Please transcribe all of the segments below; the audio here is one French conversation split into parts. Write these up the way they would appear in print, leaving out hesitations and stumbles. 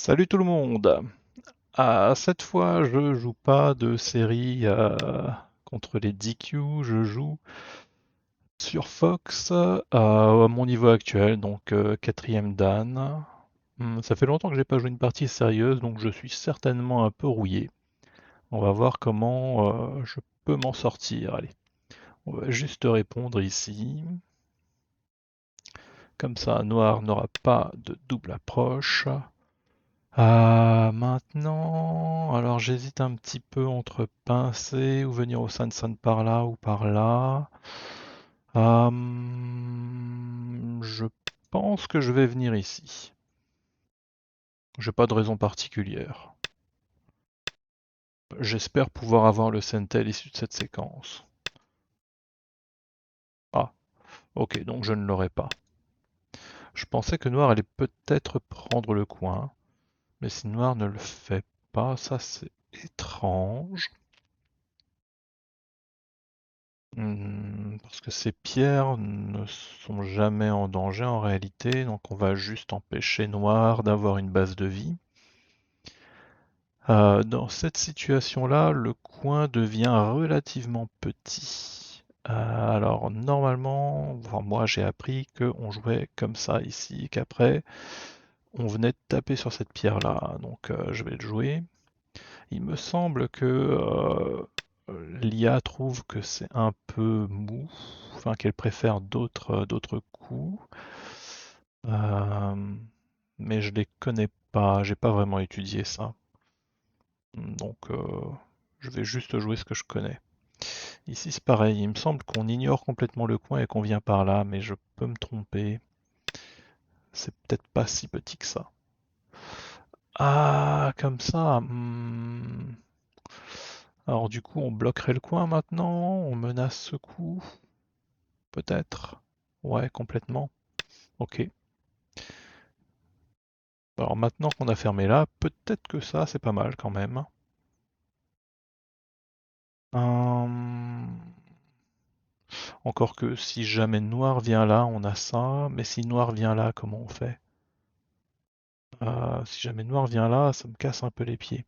Salut tout le monde! Ah, cette fois, je joue pas de série contre les DQ, je joue sur Fox à mon niveau actuel, donc quatrième Dan. Ça fait longtemps que j'ai pas joué une partie sérieuse, donc je suis certainement un peu rouillé. On va voir comment je peux m'en sortir. Allez, on va juste répondre ici. Comme ça, Noir n'aura pas de double approche. Maintenant, alors j'hésite un petit peu entre pincer ou venir au Sansan par là ou par là. Je pense que je vais venir ici. J'ai pas de raison particulière. J'espère pouvoir avoir le Sentel issu de cette séquence. Ah, ok, donc je ne l'aurai pas. Je pensais que Noir allait peut-être prendre le coin, mais si Noir ne le fait pas, ça c'est étrange. Parce que ces pierres ne sont jamais en danger en réalité, donc on va juste empêcher Noir d'avoir une base de vie. Dans cette situation-là, le coin devient relativement petit. Alors normalement, enfin, moi j'ai appris qu'on jouait comme ça ici, qu'après on venait de taper sur cette pierre-là, donc je vais le jouer. Il me semble que l'IA trouve que c'est un peu mou, enfin qu'elle préfère d'autres coups. Euh, mais je les connais pas, j'ai pas vraiment étudié ça. Donc je vais juste jouer ce que je connais. Ici c'est pareil, il me semble qu'on ignore complètement le coin et qu'on vient par là, mais je peux me tromper. C'est peut-être pas si petit que ça. Ah, comme ça. Alors du coup, on bloquerait le coin maintenant, on menace ce coup, peut-être. Ouais, complètement. Ok. Alors maintenant qu'on a fermé là, peut-être que ça, c'est pas mal quand même. Hum, Encore que si jamais noir vient là, on a ça. Mais si noir vient là, comment on fait? Si jamais noir vient là, ça me casse un peu les pieds.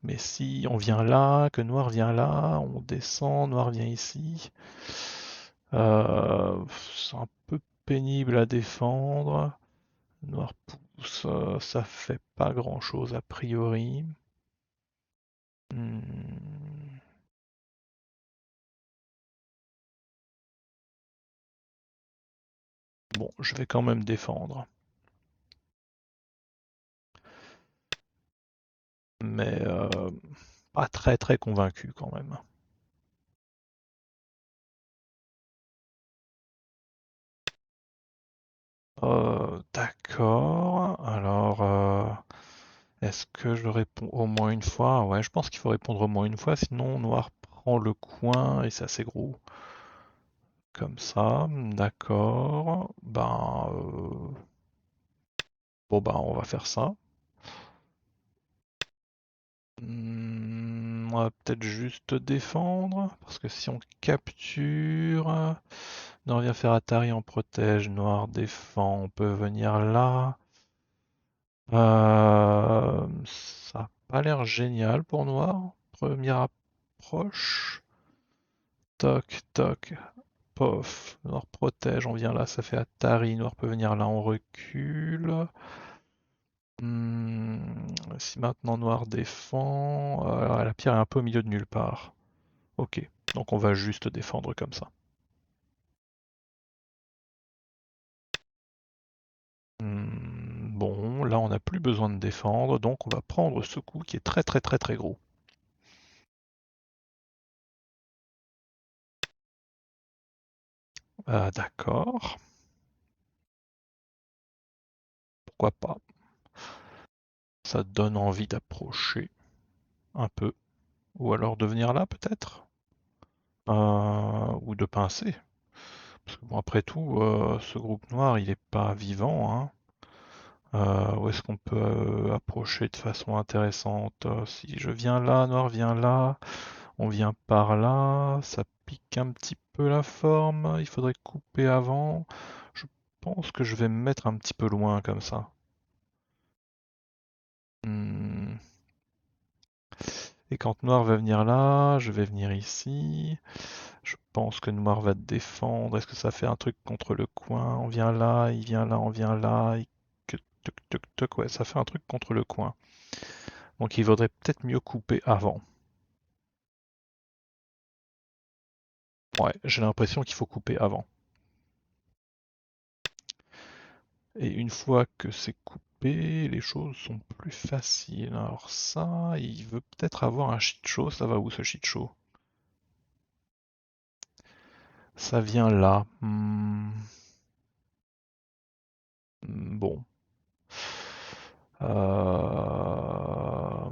Mais si on vient là, que noir vient là, on descend, noir vient ici. C'est un peu pénible à défendre. Noir pousse, ça fait pas grand-chose a priori. Hmm. Bon, je vais quand même défendre. Mais pas très très convaincu quand même. D'accord. Alors, est-ce que je réponds au moins une fois? Ouais, je pense qu'il faut répondre au moins une fois, sinon Noir prend le coin et c'est assez gros. Comme ça, d'accord. Bon ben, on va faire ça. On va peut-être juste défendre, parce que si on capture, Noir vient faire Atari, on protège, Noir défend, on peut venir là. Ça a pas l'air génial pour Noir. Première approche. Toc, toc, pof. Noir protège, on vient là, ça fait Atari. Noir peut venir là, on recule. Si maintenant Noir défend, la pierre est un peu au milieu de nulle part. Ok, donc on va juste défendre comme ça. Bon, là on n'a plus besoin de défendre, donc on va prendre ce coup qui est très très très très gros. D'accord, pourquoi pas. Ça donne envie d'approcher un peu. Ou alors de venir là peut-être. Ou de pincer. Parce que bon après tout, ce groupe noir il est pas vivant, hein. Où est-ce qu'on peut approcher de façon intéressante? Si je viens là, noir vient là, on vient par là, ça pique un petit peu la forme, il faudrait couper avant. Je pense que je vais me mettre un petit peu loin comme ça. Et quand noir va venir là, je vais venir ici. Je pense que noir va défendre. Est-ce que ça fait un truc contre le coin? On vient là, il vient là, on vient là. Toc, toc, toc, ouais, ça fait un truc contre le coin. Donc il vaudrait peut-être mieux couper avant. Ouais, j'ai l'impression qu'il faut couper avant. Et une fois que c'est coupé, les choses sont plus faciles. Alors ça, il veut peut-être avoir un shit show. Ça va où ce shit show? Ça vient là. Bon. Euh,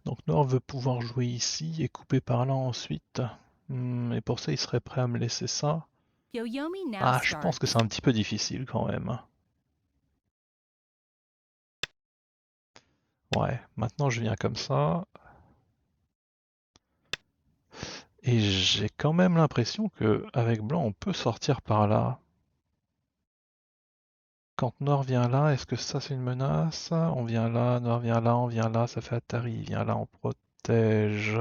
Donc Noir veut pouvoir jouer ici et couper par là ensuite. Et pour ça, il serait prêt à me laisser ça. Yoyomi now Ah, je pense que starts. c'est un petit peu difficile quand même. Ouais, maintenant je viens comme ça. Et j'ai quand même l'impression que avec blanc, on peut sortir par là. Quand noir vient là, est-ce que ça c'est une menace? On vient là, noir vient là, on vient là, ça fait Atari, il vient là, on protège.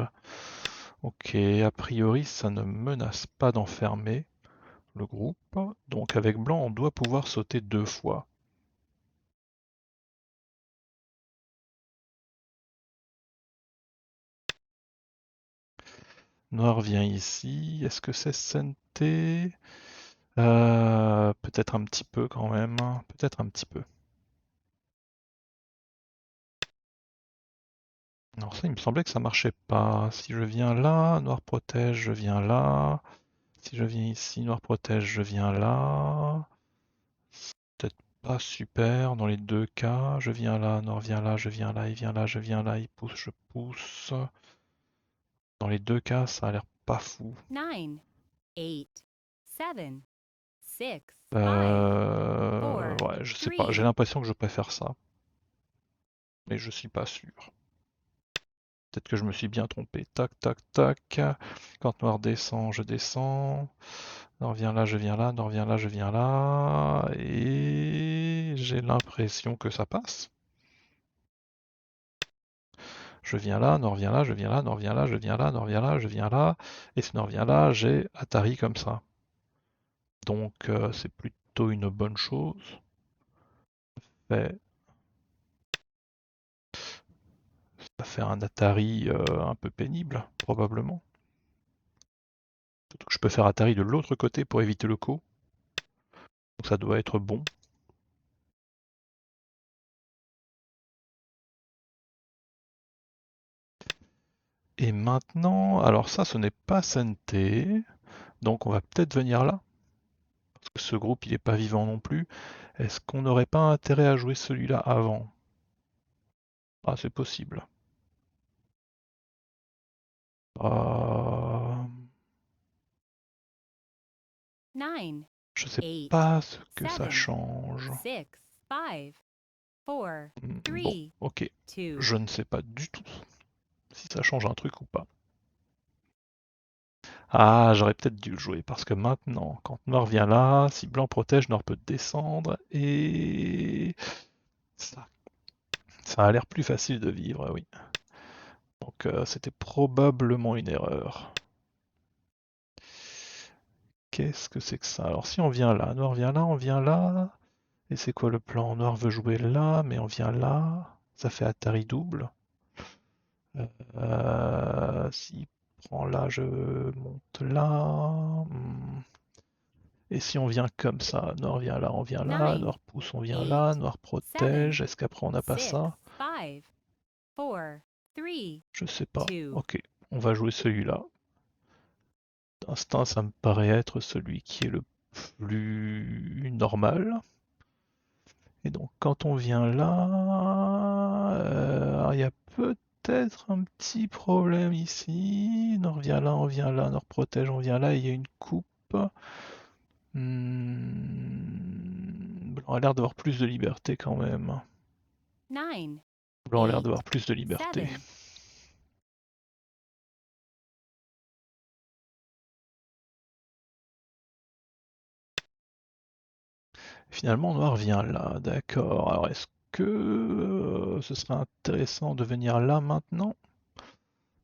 Ok, a priori ça ne menace pas d'enfermer le groupe. Donc avec blanc, on doit pouvoir sauter 2 fois. Noir vient ici. Est-ce que c'est SNT? Peut-être un petit peu quand même. Peut-être un petit peu. Alors ça, il me semblait que ça marchait pas. Si je viens là, noir protège, je viens là. Si je viens ici, noir protège, je viens là. Peut-être pas super dans les deux cas. Je viens là, noir vient là, je viens là, il vient là, je viens là, il pousse, je pousse. Dans les deux cas, ça a l'air pas fou. 9, 8, 7, 6, 5, 4, Ouais, je sais pas. 3. J'ai l'impression que je préfère ça, mais je suis pas sûr. Peut-être que je me suis bien trompé. Tac, tac, tac. Quand noir descend, je descends. Noir vient là, je viens là. Noir vient là, je viens là. Et j'ai l'impression que ça passe. Je viens là, noir vient là, je viens là, noir vient là, je viens là, noir vient là, je viens là. Et si noir vient là, j'ai Atari comme ça. Donc c'est plutôt une bonne chose. Ça fait un Atari un peu pénible, probablement. Surtout que je peux faire Atari de l'autre côté pour éviter le coup. Donc ça doit être bon. Et maintenant, alors ça, ce n'est pas Senté, donc on va peut-être venir là, parce que ce groupe, il n'est pas vivant non plus. Est-ce qu'on n'aurait pas intérêt à jouer celui-là avant? Ah, c'est possible. Euh, 9, Je sais 8, pas ce que ça 7, change. 6, 5, 4, Bon, 3, ok. 2. Je ne sais pas du tout si ça change un truc ou pas. Ah, j'aurais peut-être dû le jouer, parce que maintenant, quand noir vient là, si blanc protège, noir peut descendre, et ça, ça a l'air plus facile de vivre, oui. Donc c'était probablement une erreur. Qu'est-ce que c'est que ça? Alors si on vient là, noir vient là, on vient là. Et c'est quoi le plan? Noir veut jouer là, mais on vient là. Ça fait Atari double. S'il prend là, je monte là. Et si on vient comme ça, noir vient là, on vient là, 9, noir pousse, on vient là, 8, noir 7, protège. Est-ce qu'après on n'a pas 6, ça? 5, 4, 3, Je sais pas. 2. Ok, on va jouer celui-là. D'instinct, ça me paraît être celui qui est le plus normal. Et donc quand on vient là, alors, il y a peut-être un petit problème ici. Nord vient là, on vient là, Nord protège, on vient là, et il y a une coupe. Blanc a l'air d'avoir plus de liberté quand même. 9, Blanc a l'air 8, d'avoir plus de liberté. 7. Finalement, Noir vient là, d'accord. Alors est-ce que ce serait intéressant de venir là maintenant,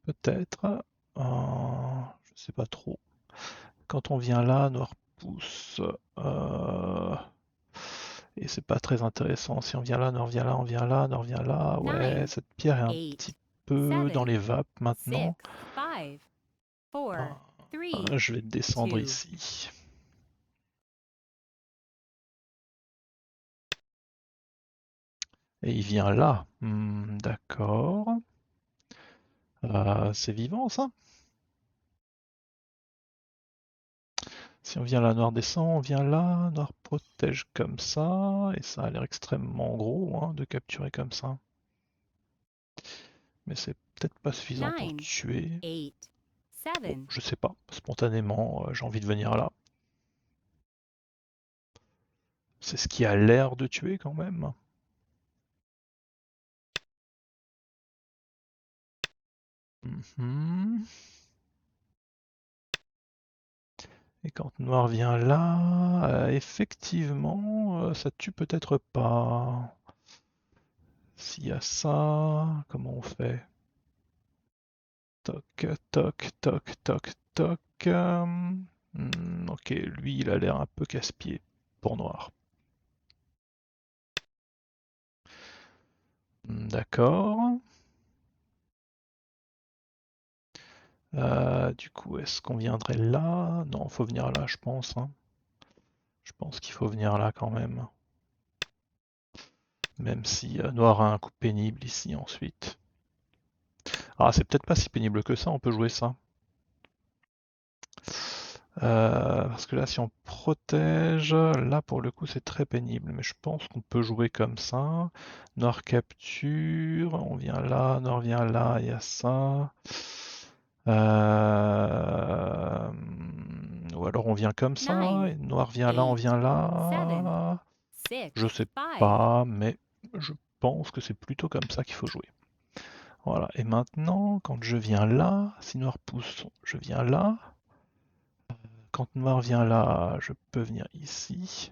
peut-être. Je sais pas trop. Quand on vient là, noir pousse. Et c'est pas très intéressant. Si on vient là, noir vient là, on vient là, noir vient là. Ouais, 9, cette pierre est un 8, petit peu dans 7, les vapes 6, maintenant. 5, 4, 3, Je vais descendre 2. ici. Et il vient là. D'accord. C'est vivant ça. Si on vient là, noir descend, on vient là, noir protège comme ça, et ça a l'air extrêmement gros hein, de capturer comme ça. Mais c'est peut-être pas suffisant pour 9, tuer. 8, Bon, 7. je sais pas, spontanément, j'ai envie de venir là. C'est ce qui a l'air de tuer quand même. Mhm. Et quand noir vient là, effectivement, ça tue peut-être pas. S'il y a ça, comment on fait? Toc, toc, toc, toc, toc. Ok, lui, il a l'air un peu casse-pied pour noir. D'accord. Du coup, est-ce qu'on viendrait là? Non, faut venir là, je pense, hein. Je pense qu'il faut venir là quand même. Même si noir a un coup pénible ici ensuite. Ah, c'est peut-être pas si pénible que ça, on peut jouer ça. Parce que là, si on protège, là pour le coup c'est très pénible, mais je pense qu'on peut jouer comme ça. Noir capture, on vient là, noir vient là, il y a ça. Euh, Ou alors on vient comme ça, 9, et noir vient là, on 8, vient 7, là. 6, Je sais 5. pas, mais je pense que c'est plutôt comme ça qu'il faut jouer. Voilà, et maintenant, quand je viens là, si noir pousse, je viens là. Quand noir vient là, je peux venir ici.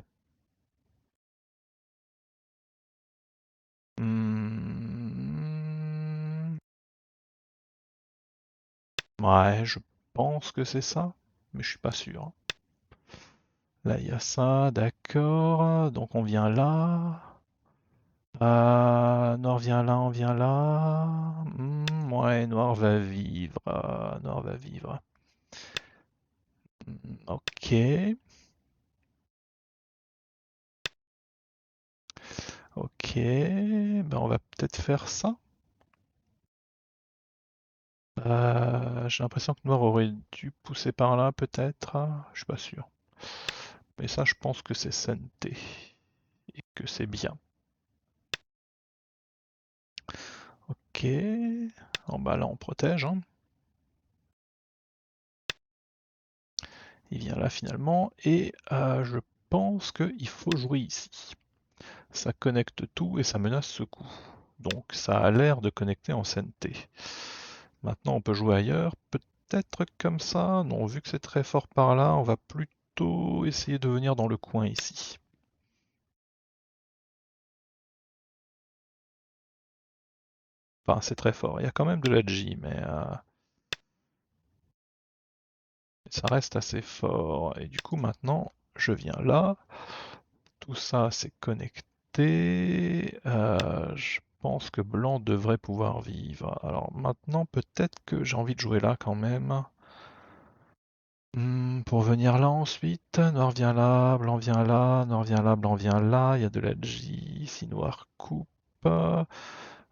Hmm, ouais, je pense que c'est ça, mais je suis pas sûr. Là, il y a ça, d'accord. Donc on vient là. Noir vient là, on vient là. Ouais, noir va vivre. Noir va vivre. Ok. Ok. Ben on va peut-être faire ça. J'ai l'impression que noir aurait dû pousser par là, peut-être. Je suis pas sûr. Mais ça, je pense que c'est santé. Et que c'est bien. Ok. En bas là, on protège, hein. Il vient là finalement. Et je pense qu'il faut jouer ici. Ça connecte tout et ça menace ce coup. Donc ça a l'air de connecter en santé. Maintenant, on peut jouer ailleurs. Peut-être comme ça. Non, vu que c'est très fort par là, on va plutôt essayer de venir dans le coin ici. Enfin, c'est très fort. Il y a quand même de la G, mais ça reste assez fort. Et du coup, maintenant, je viens là. Tout ça, c'est connecté. Je pense que blanc devrait pouvoir vivre. Alors maintenant, peut-être que j'ai envie de jouer là quand même. Pour venir là ensuite, noir vient là, blanc vient là, noir vient là, blanc vient là. Il y a de la J. Si noir coupe,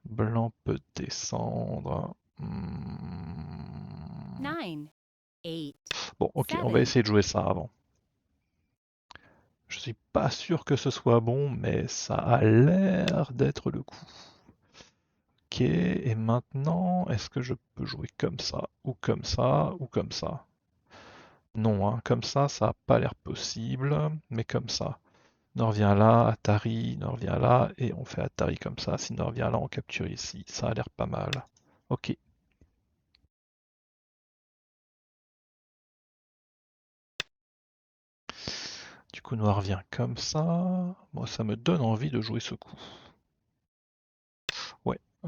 blanc peut descendre. 9, 8, Bon, ok, on va 7. essayer de jouer ça avant. Je suis pas sûr que ce soit bon, mais ça a l'air d'être le coup. Ok, et maintenant, est-ce que je peux jouer comme ça, ou comme ça, ou comme ça? Non, hein, comme ça a pas l'air possible, mais comme ça. Nord vient là, Atari, Nord vient là, et on fait Atari comme ça. Si Nord vient là, on capture ici. Ça a l'air pas mal. Ok. Du coup, Noir vient comme ça. Moi, ça me donne envie de jouer ce coup.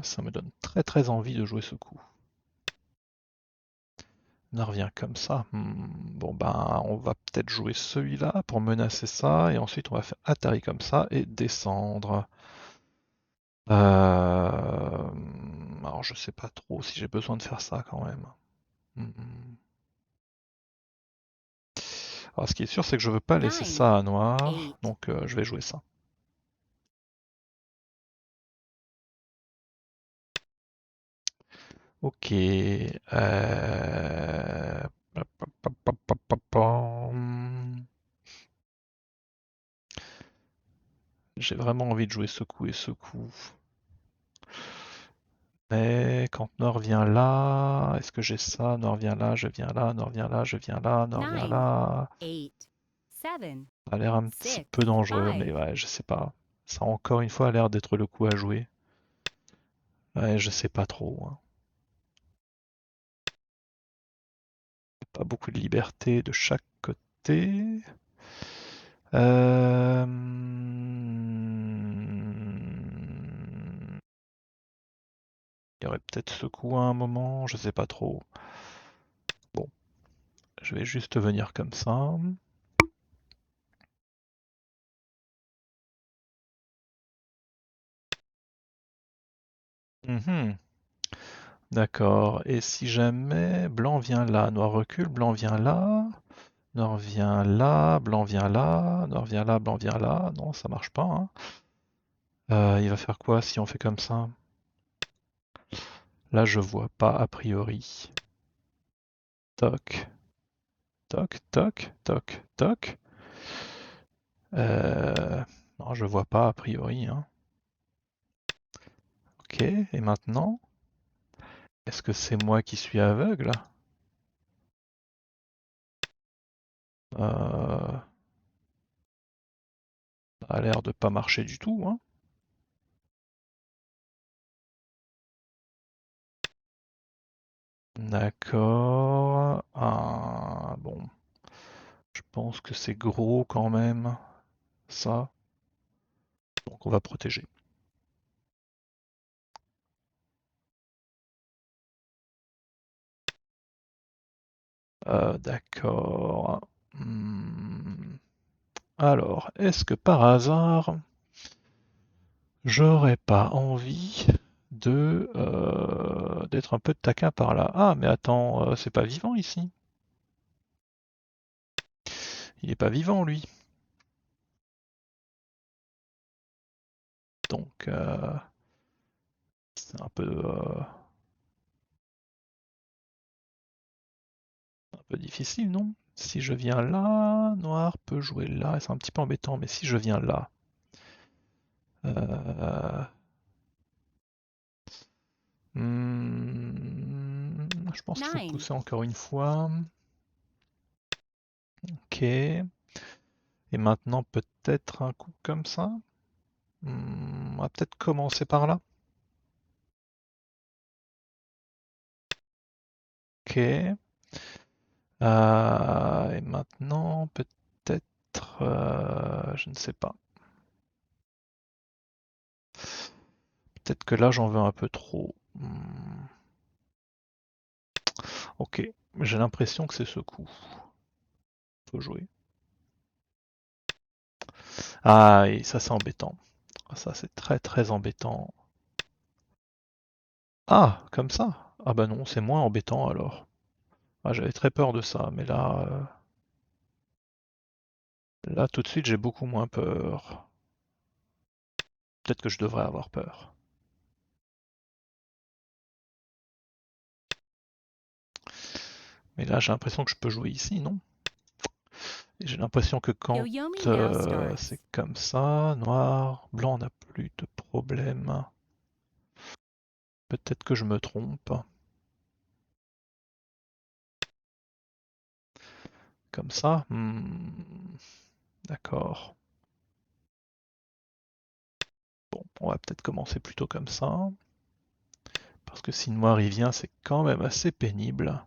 Ça me donne très très envie de jouer ce coup. On revient comme ça. Bon ben, on va peut-être jouer celui-là pour menacer ça, et ensuite on va faire atterrir comme ça et descendre. Alors je sais pas trop si j'ai besoin de faire ça quand même. Hmm. Alors ce qui est sûr, c'est que je veux pas laisser 9, ça à noir, 8, donc je vais jouer ça. Ok. J'ai vraiment envie de jouer ce coup et ce coup. Mais quand Nord vient là, est-ce que j'ai ça? Nord vient là, je viens là, Nord vient là, je viens là, Nord vient 9, là. 8, 7, Ça a l'air un petit 6, peu dangereux, mais 5. ouais, je sais pas. Ça encore une fois a l'air d'être le coup à jouer. Ouais, je sais pas trop, hein. Pas beaucoup de liberté de chaque côté. Euh... Il y aurait peut-être ce coup à un moment, je sais pas trop. Bon, je vais juste venir comme ça. Mhm. D'accord. Et si jamais blanc vient là, noir recule, blanc vient là, noir vient là, blanc vient là, noir vient là, blanc vient là. Non, ça marche pas, hein. Il va faire quoi si on fait comme ça? Là, je vois pas a priori. Toc, toc, toc, toc, toc. Non, je vois pas a priori, hein. Ok, et maintenant, est-ce que c'est moi qui suis aveugle? Ça a l'air de pas marcher du tout, hein. D'accord. Ah, bon, je pense que c'est gros quand même, ça. Donc on va protéger. D'accord. Alors, est-ce que par hasard, j'aurais pas envie de d'être un peu de taquin par là? Ah, mais attends, c'est pas vivant ici. Il est pas vivant lui. Donc c'est un peu difficile, non? Si je viens là, noir peut jouer là, c'est un petit peu embêtant, mais si je viens là, euh, je pense qu'il faut 9, pousser encore une fois. Ok. Et maintenant peut-être un coup comme ça. On va peut-être commencer par là. Ok. Et maintenant peut-être, je ne sais pas. Peut-être que là j'en veux un peu trop. Ok. J'ai l'impression que c'est ce coup. Faut jouer. Ah, et ça c'est embêtant. Ça c'est très très embêtant. Ah, comme ça? Ah bah non, c'est moins embêtant alors. Ah, j'avais très peur de ça, mais là tout de suite j'ai beaucoup moins peur. Peut-être que je devrais avoir peur. Mais là j'ai l'impression que je peux jouer ici, non? Et j'ai l'impression que quand Yoyomi now c'est starts. comme ça, noir, blanc n'a plus de problème. Peut-être que je me trompe. Comme ça? D'accord. Bon, on va peut-être commencer plutôt comme ça. Parce que si noir y vient, c'est quand même assez pénible.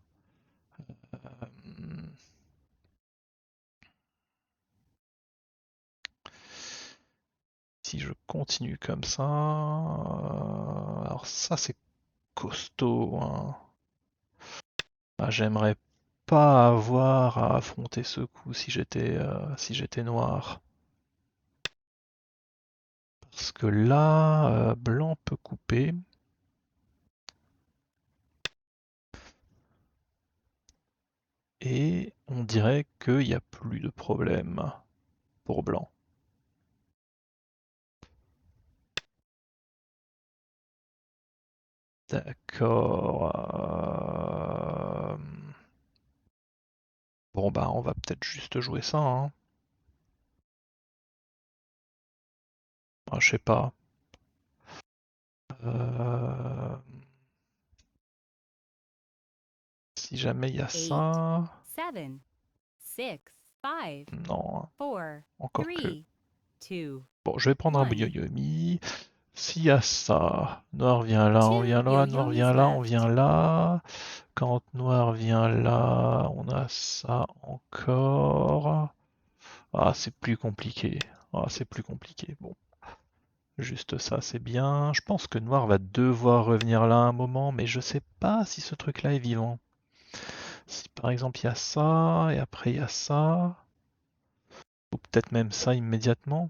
Hmm, si je continue comme ça... alors ça c'est costaud, hein. Ah, j'aimerais pas avoir à affronter ce coup si j'étais noir. Parce que là, blanc peut couper. Et on dirait qu'il n'y a plus de problème pour blanc. D'accord. Bon bah on va peut-être juste jouer ça, hein. Ah, je sais pas. Euh, Si jamais il y a 8, ça... 7, 6, 5, Non, hein. 4, Encore que... 3, 2, Bon, je vais prendre un 1. Yoyomi. S'il y a ça, noir vient là, on 2 vient là, noir yo-yomis vient là, on vient left. là. Quand noir vient là, on a ça encore. Ah, c'est plus compliqué. Ah, c'est plus compliqué. Bon, juste ça, c'est bien. Je pense que noir va devoir revenir là un moment, mais je sais pas si ce truc-là est vivant. Si par exemple il y a ça, et après il y a ça, ou peut-être même ça immédiatement.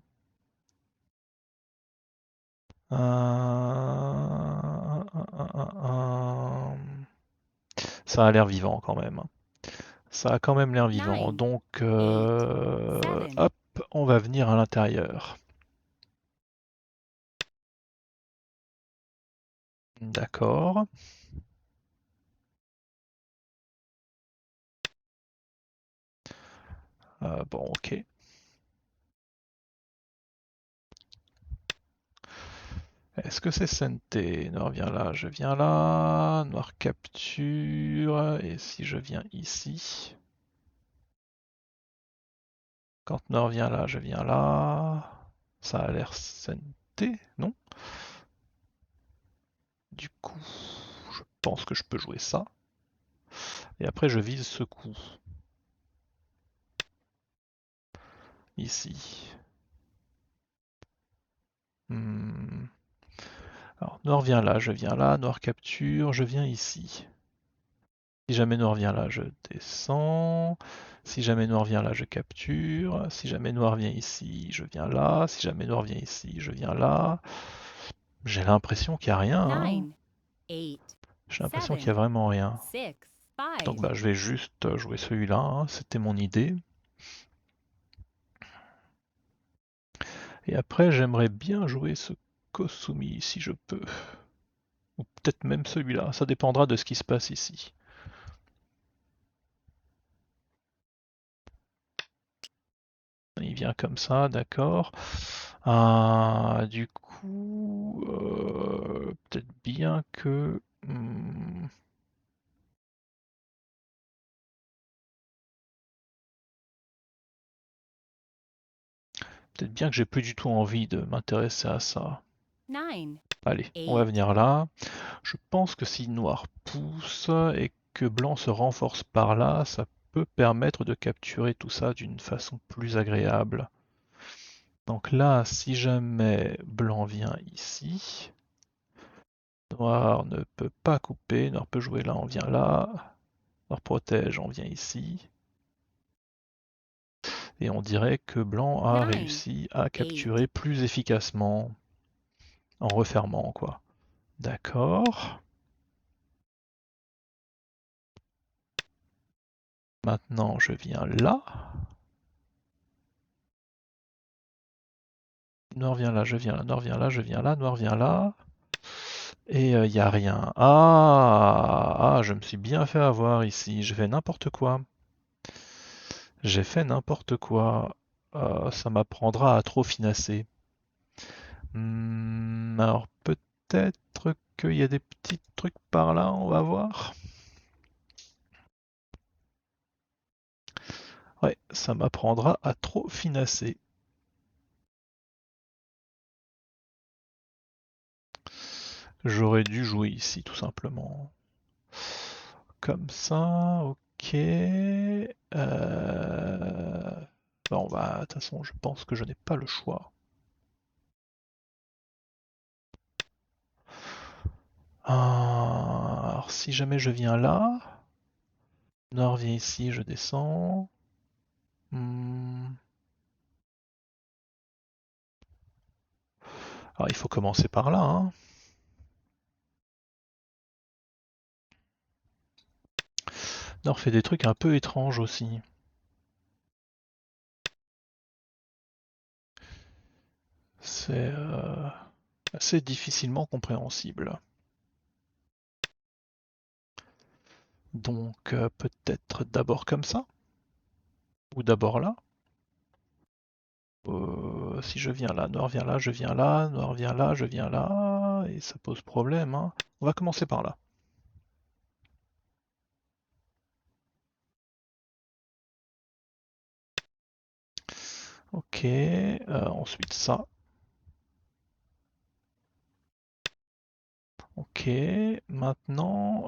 Ça a l'air vivant quand même. Ça a quand même l'air vivant. 9, Donc, 8, 7. hop, on va venir à l'intérieur. D'accord. Bon, ok. Est-ce que c'est Sente? Noir vient là, je viens là. Noir capture. Et si je viens ici? Quand Noir vient là, je viens là. Ça a l'air Sente, non? Du coup, je pense que je peux jouer ça. Et après, je vise ce coup. Ici. Hmm. Alors, noir vient là, je viens là. Noir capture, je viens ici. Si jamais noir vient là, je descends. Si jamais noir vient là, je capture. Si jamais noir vient ici, je viens là. Si jamais noir vient ici, je viens là. J'ai l'impression qu'il n'y a rien, hein. 9, 8, J'ai l'impression qu'il 7, n'y a vraiment rien. 6, Donc 5. bah, je vais juste jouer celui-là, hein. C'était mon idée. Et après, j'aimerais bien jouer ce Kosumi si je peux. Ou peut-être même celui-là. Ça dépendra de ce qui se passe ici. Il vient comme ça, d'accord. Du coup, peut-être bien que... peut-être bien que j'ai plus du tout envie de m'intéresser à ça. 9, Allez, on va 8, venir là. Je pense que si noir pousse et que blanc se renforce par là, ça peut permettre de capturer tout ça d'une façon plus agréable. Donc là, si jamais blanc vient ici, noir ne peut pas couper, noir peut jouer là, on vient là, noir protège, on vient ici, et on dirait que blanc a 9, réussi à 8. capturer plus efficacement en refermant, quoi. D'accord. Maintenant, je viens là. Noir vient là, je viens là, noir vient là, je viens là, noir vient là. Et il n'y a rien. Ah, je me suis bien fait avoir ici. J'ai fait n'importe quoi. J'ai fait n'importe quoi. Ça m'apprendra à trop finasser. Alors peut-être qu'il y a des petits trucs par là, on va voir. Ouais, ça m'apprendra à trop finasser. J'aurais dû jouer ici, tout simplement. Comme ça, ok. Bon, bah, de toute façon, je pense que je n'ai pas le choix. si jamais je viens là, nord vient ici, je descends. Alors il faut commencer par là, hein. Nord fait des trucs un peu étranges aussi. C'est assez difficilement compréhensible. Donc peut-être d'abord comme ça, ou d'abord là. Si je viens là, nord vient là, je viens là, nord vient là, je viens là, et ça pose problème, hein. On va commencer par là. Ok, ensuite ça. Ok, maintenant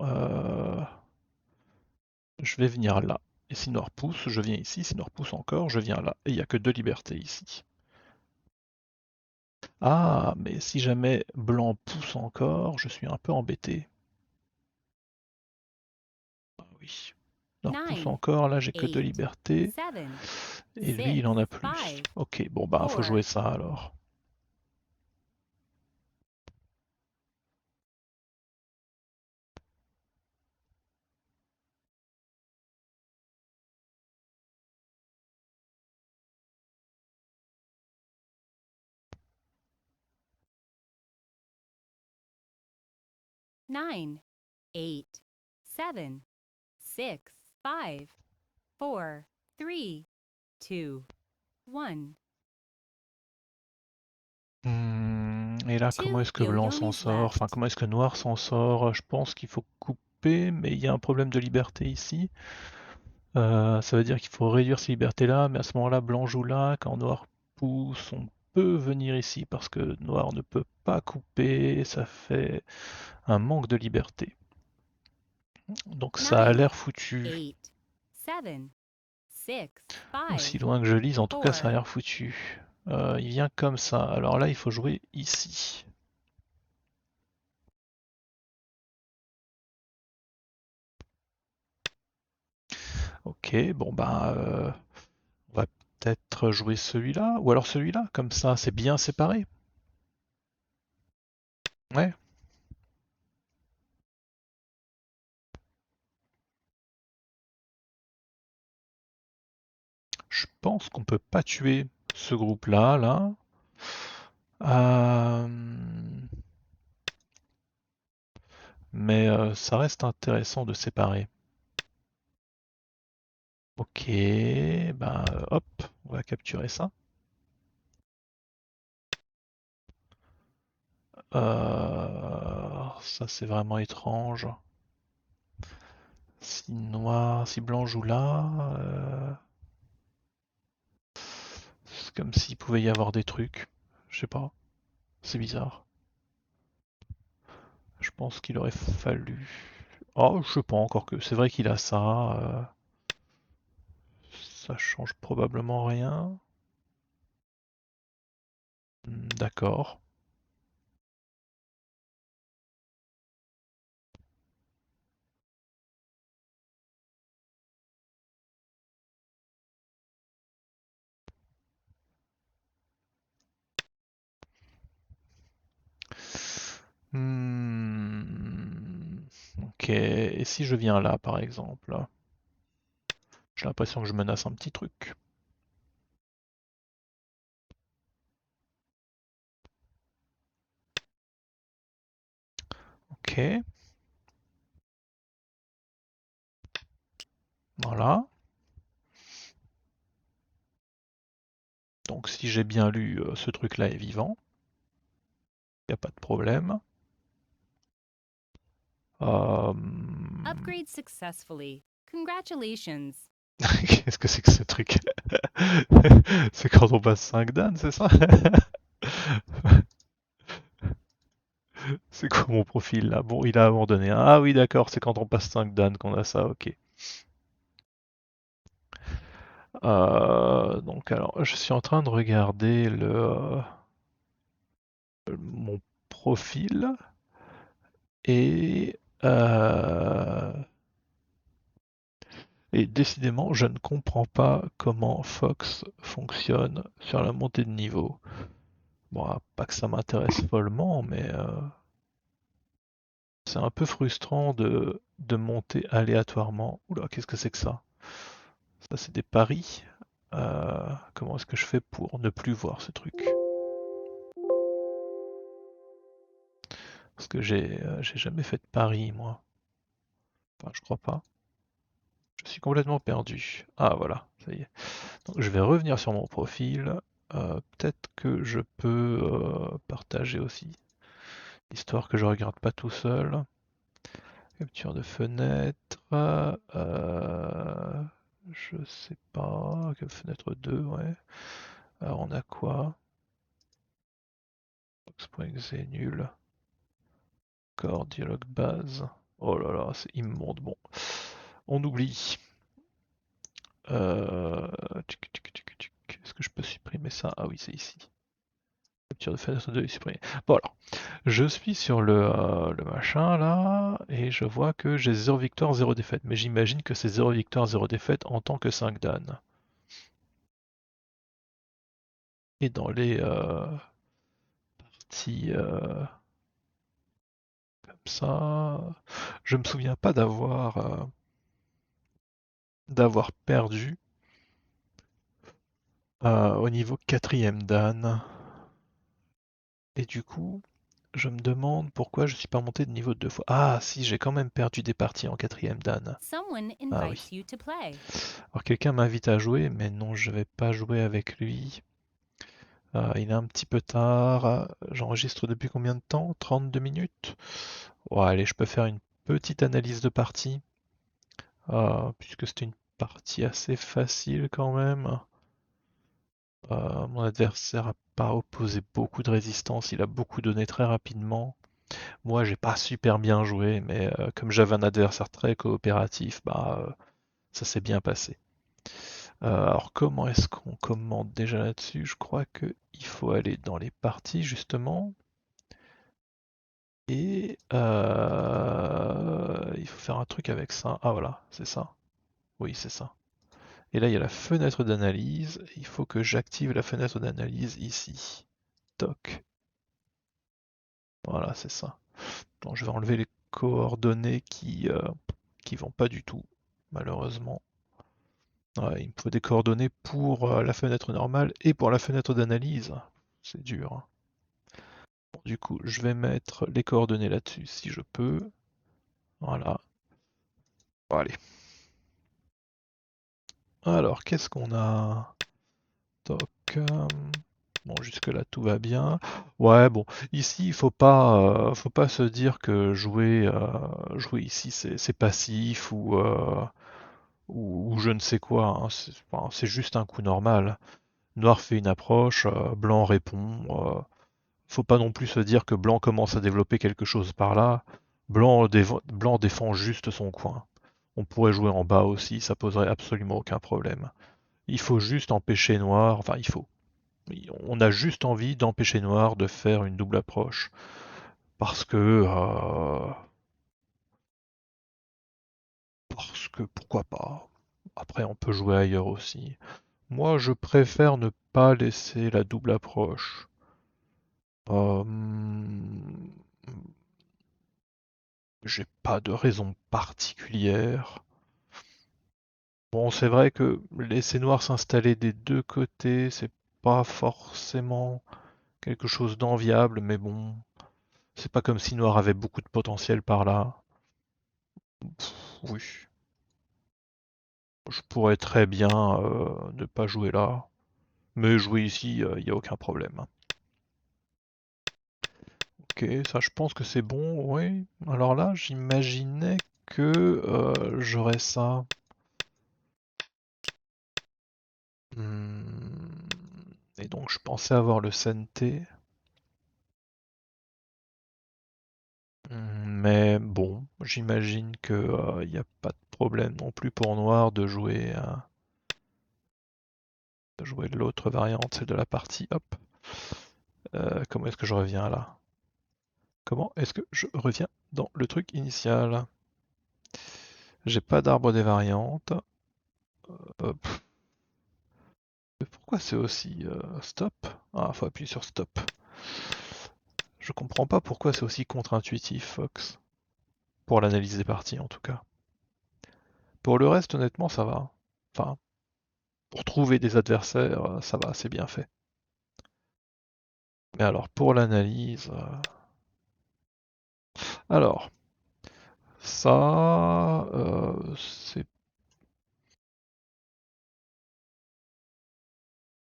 je vais venir là. Et si noir pousse, je viens ici. Si noir pousse encore, je viens là. Et il n'y a que deux libertés ici. Ah, mais si jamais blanc pousse encore, je suis un peu embêté. Ah oui. Noir pousse 9, encore, là j'ai que deux 8, libertés. 7, Et lui, il 6, en a plus. 5, Ok, bon bah faut 4, jouer ça alors. nine, 8, 7, 6, 5, 4, 3, 2, 1. Et là, comment 2 est-ce que blanc s'en yo-yomis sort? Enfin, left. comment est-ce que noir s'en sort? Je pense qu'il faut couper, mais il y a un problème de liberté ici. Ça veut dire qu'il faut réduire ces libertés-là, mais à ce moment-là, blanc joue là. Quand noir pousse, on peut venir ici parce que noir ne peut pas couper. Ça fait un manque de liberté. Donc ça a 9, l'air foutu. 8, 7, 6, Aussi 5, loin que je lise, en tout cas, ça a 4. l'air foutu. Il vient comme ça. Alors là, il faut jouer ici. Ok, bon bah, on va peut-être jouer celui-là, ou alors celui-là, comme ça, c'est bien séparé. Ouais, je pense qu'on peut pas tuer ce groupe-là, là. Euh, Mais ça reste intéressant de séparer. Ok, bah hop, on va capturer ça. Ça c'est vraiment étrange. Si noir, si blanc joue là, c'est comme s'il pouvait y avoir des trucs. Je sais pas, c'est bizarre. Je pense qu'il aurait fallu. Oh, je sais pas encore que. C'est vrai qu'il a ça. Ça change probablement rien. D'accord. Ok. Et si je viens là, par exemple? J'ai l'impression que je menace un petit truc. Ok. Voilà. Donc si j'ai bien lu, ce truc-là est vivant. Il n'y a pas de problème. Euh, Upgrade successfully. Congratulations. Qu'est-ce que c'est que ce truc? C'est quand on passe 5 Dan, c'est ça? C'est quoi mon profil là? Bon, il a abandonné. Ah oui, d'accord, c'est quand on passe 5 Dan qu'on a ça, ok. Donc alors, je suis en train de regarder mon profil et Euh, Et décidément, je ne comprends pas comment Fox fonctionne sur la montée de niveau. Bon, pas que ça m'intéresse follement, mais c'est un peu frustrant de monter aléatoirement. Oula, qu'est-ce que c'est que ça? Ça, c'est des paris. Comment est-ce que je fais pour ne plus voir ce truc? Parce que j'ai jamais fait de paris, moi. Enfin, je crois pas. Je suis complètement perdu. Ah, voilà, ça y est. Donc, je vais revenir sur mon profil. Peut-être que je peux partager aussi, histoire que je regarde pas tout seul. Capture de fenêtre. Je sais pas. Fenêtre 2, ouais. Alors on a quoi? Box.exe nul. Core dialogue base. Oh là là, c'est immonde. Bon, on oublie. Est-ce que je peux supprimer ça? Ah oui, c'est ici. Capture de fenêtre 2 est supprimée. Bon alors, je suis sur le machin là, et je vois que j'ai 0 victoire, 0 défaite. Mais j'imagine que c'est 0 victoire, 0 défaite en tant que 5 Dan. Et dans les parties comme ça, je me souviens pas d'avoir perdu au niveau quatrième Dan. Et du coup, je me demande pourquoi je suis pas monté de niveau 2 fois. Ah si, j'ai quand même perdu des parties en quatrième Dan. Someone Ah oui. invites you to play. Alors quelqu'un m'invite à jouer, mais non, je vais pas jouer avec lui. Il est un petit peu tard. J'enregistre depuis combien de temps? 32 minutes? Bon, allez, je peux faire une petite analyse de partie, puisque c'était une partie assez facile quand même. Mon adversaire a pas opposé beaucoup de résistance, il a beaucoup donné très rapidement. Moi, j'ai pas super bien joué, mais comme j'avais un adversaire très coopératif, ça s'est bien passé. Alors comment est-ce qu'on commente déjà là-dessus? Je crois qu'il faut aller dans les parties justement. Et il faut faire un truc avec ça. Ah voilà, c'est ça. Oui, c'est ça. Et là, il y a la fenêtre d'analyse. Il faut que j'active la fenêtre d'analyse ici. Toc. Voilà, c'est ça. Donc, je vais enlever les coordonnées qui vont pas du tout, malheureusement. Ouais, il me faut des coordonnées pour la fenêtre normale et pour la fenêtre d'analyse. C'est dur, hein. Bon, du coup, je vais mettre les coordonnées là-dessus si je peux. Voilà. Bon, allez. Alors, qu'est-ce qu'on a? Toc. Bon, jusque-là, tout va bien. Ouais, bon, ici, faut pas se dire que jouer ici, c'est passif ou je ne sais quoi, hein. C'est juste un coup normal. Noir fait une approche, blanc répond. Faut pas non plus se dire que blanc commence à développer quelque chose par là. Blanc défend juste son coin. On pourrait jouer en bas aussi, ça poserait absolument aucun problème. Il faut juste empêcher noir, enfin il faut. On a juste envie d'empêcher noir de faire une double approche. Parce que pourquoi pas. Après on peut jouer ailleurs aussi. Moi je préfère ne pas laisser la double approche. Euh, J'ai pas de raison particulière. Bon, c'est vrai que laisser noir s'installer des deux côtés, c'est pas forcément quelque chose d'enviable, mais bon, c'est pas comme si noir avait beaucoup de potentiel par là. Oui, je pourrais très bien ne pas jouer là, mais jouer ici, il n'y a aucun problème. Ok, ça je pense que c'est bon, oui. Alors là, j'imaginais que j'aurais ça. Hmm, Et donc je pensais avoir le CNT. Mais bon, j'imagine que il n'y a pas de problème non plus pour Noir de jouer l'autre variante, celle de la partie. Hop. Comment est-ce que je reviens là? Comment est-ce que je reviens dans le truc initial? J'ai pas d'arbre des variantes. Pff, mais pourquoi c'est aussi stop? Ah, faut appuyer sur stop. Je comprends pas pourquoi c'est aussi contre-intuitif, Fox. Pour l'analyse des parties, en tout cas. Pour le reste, honnêtement, ça va. Enfin, pour trouver des adversaires, ça va, c'est bien fait. Mais alors, pour l'analyse... Alors, ça... c'est...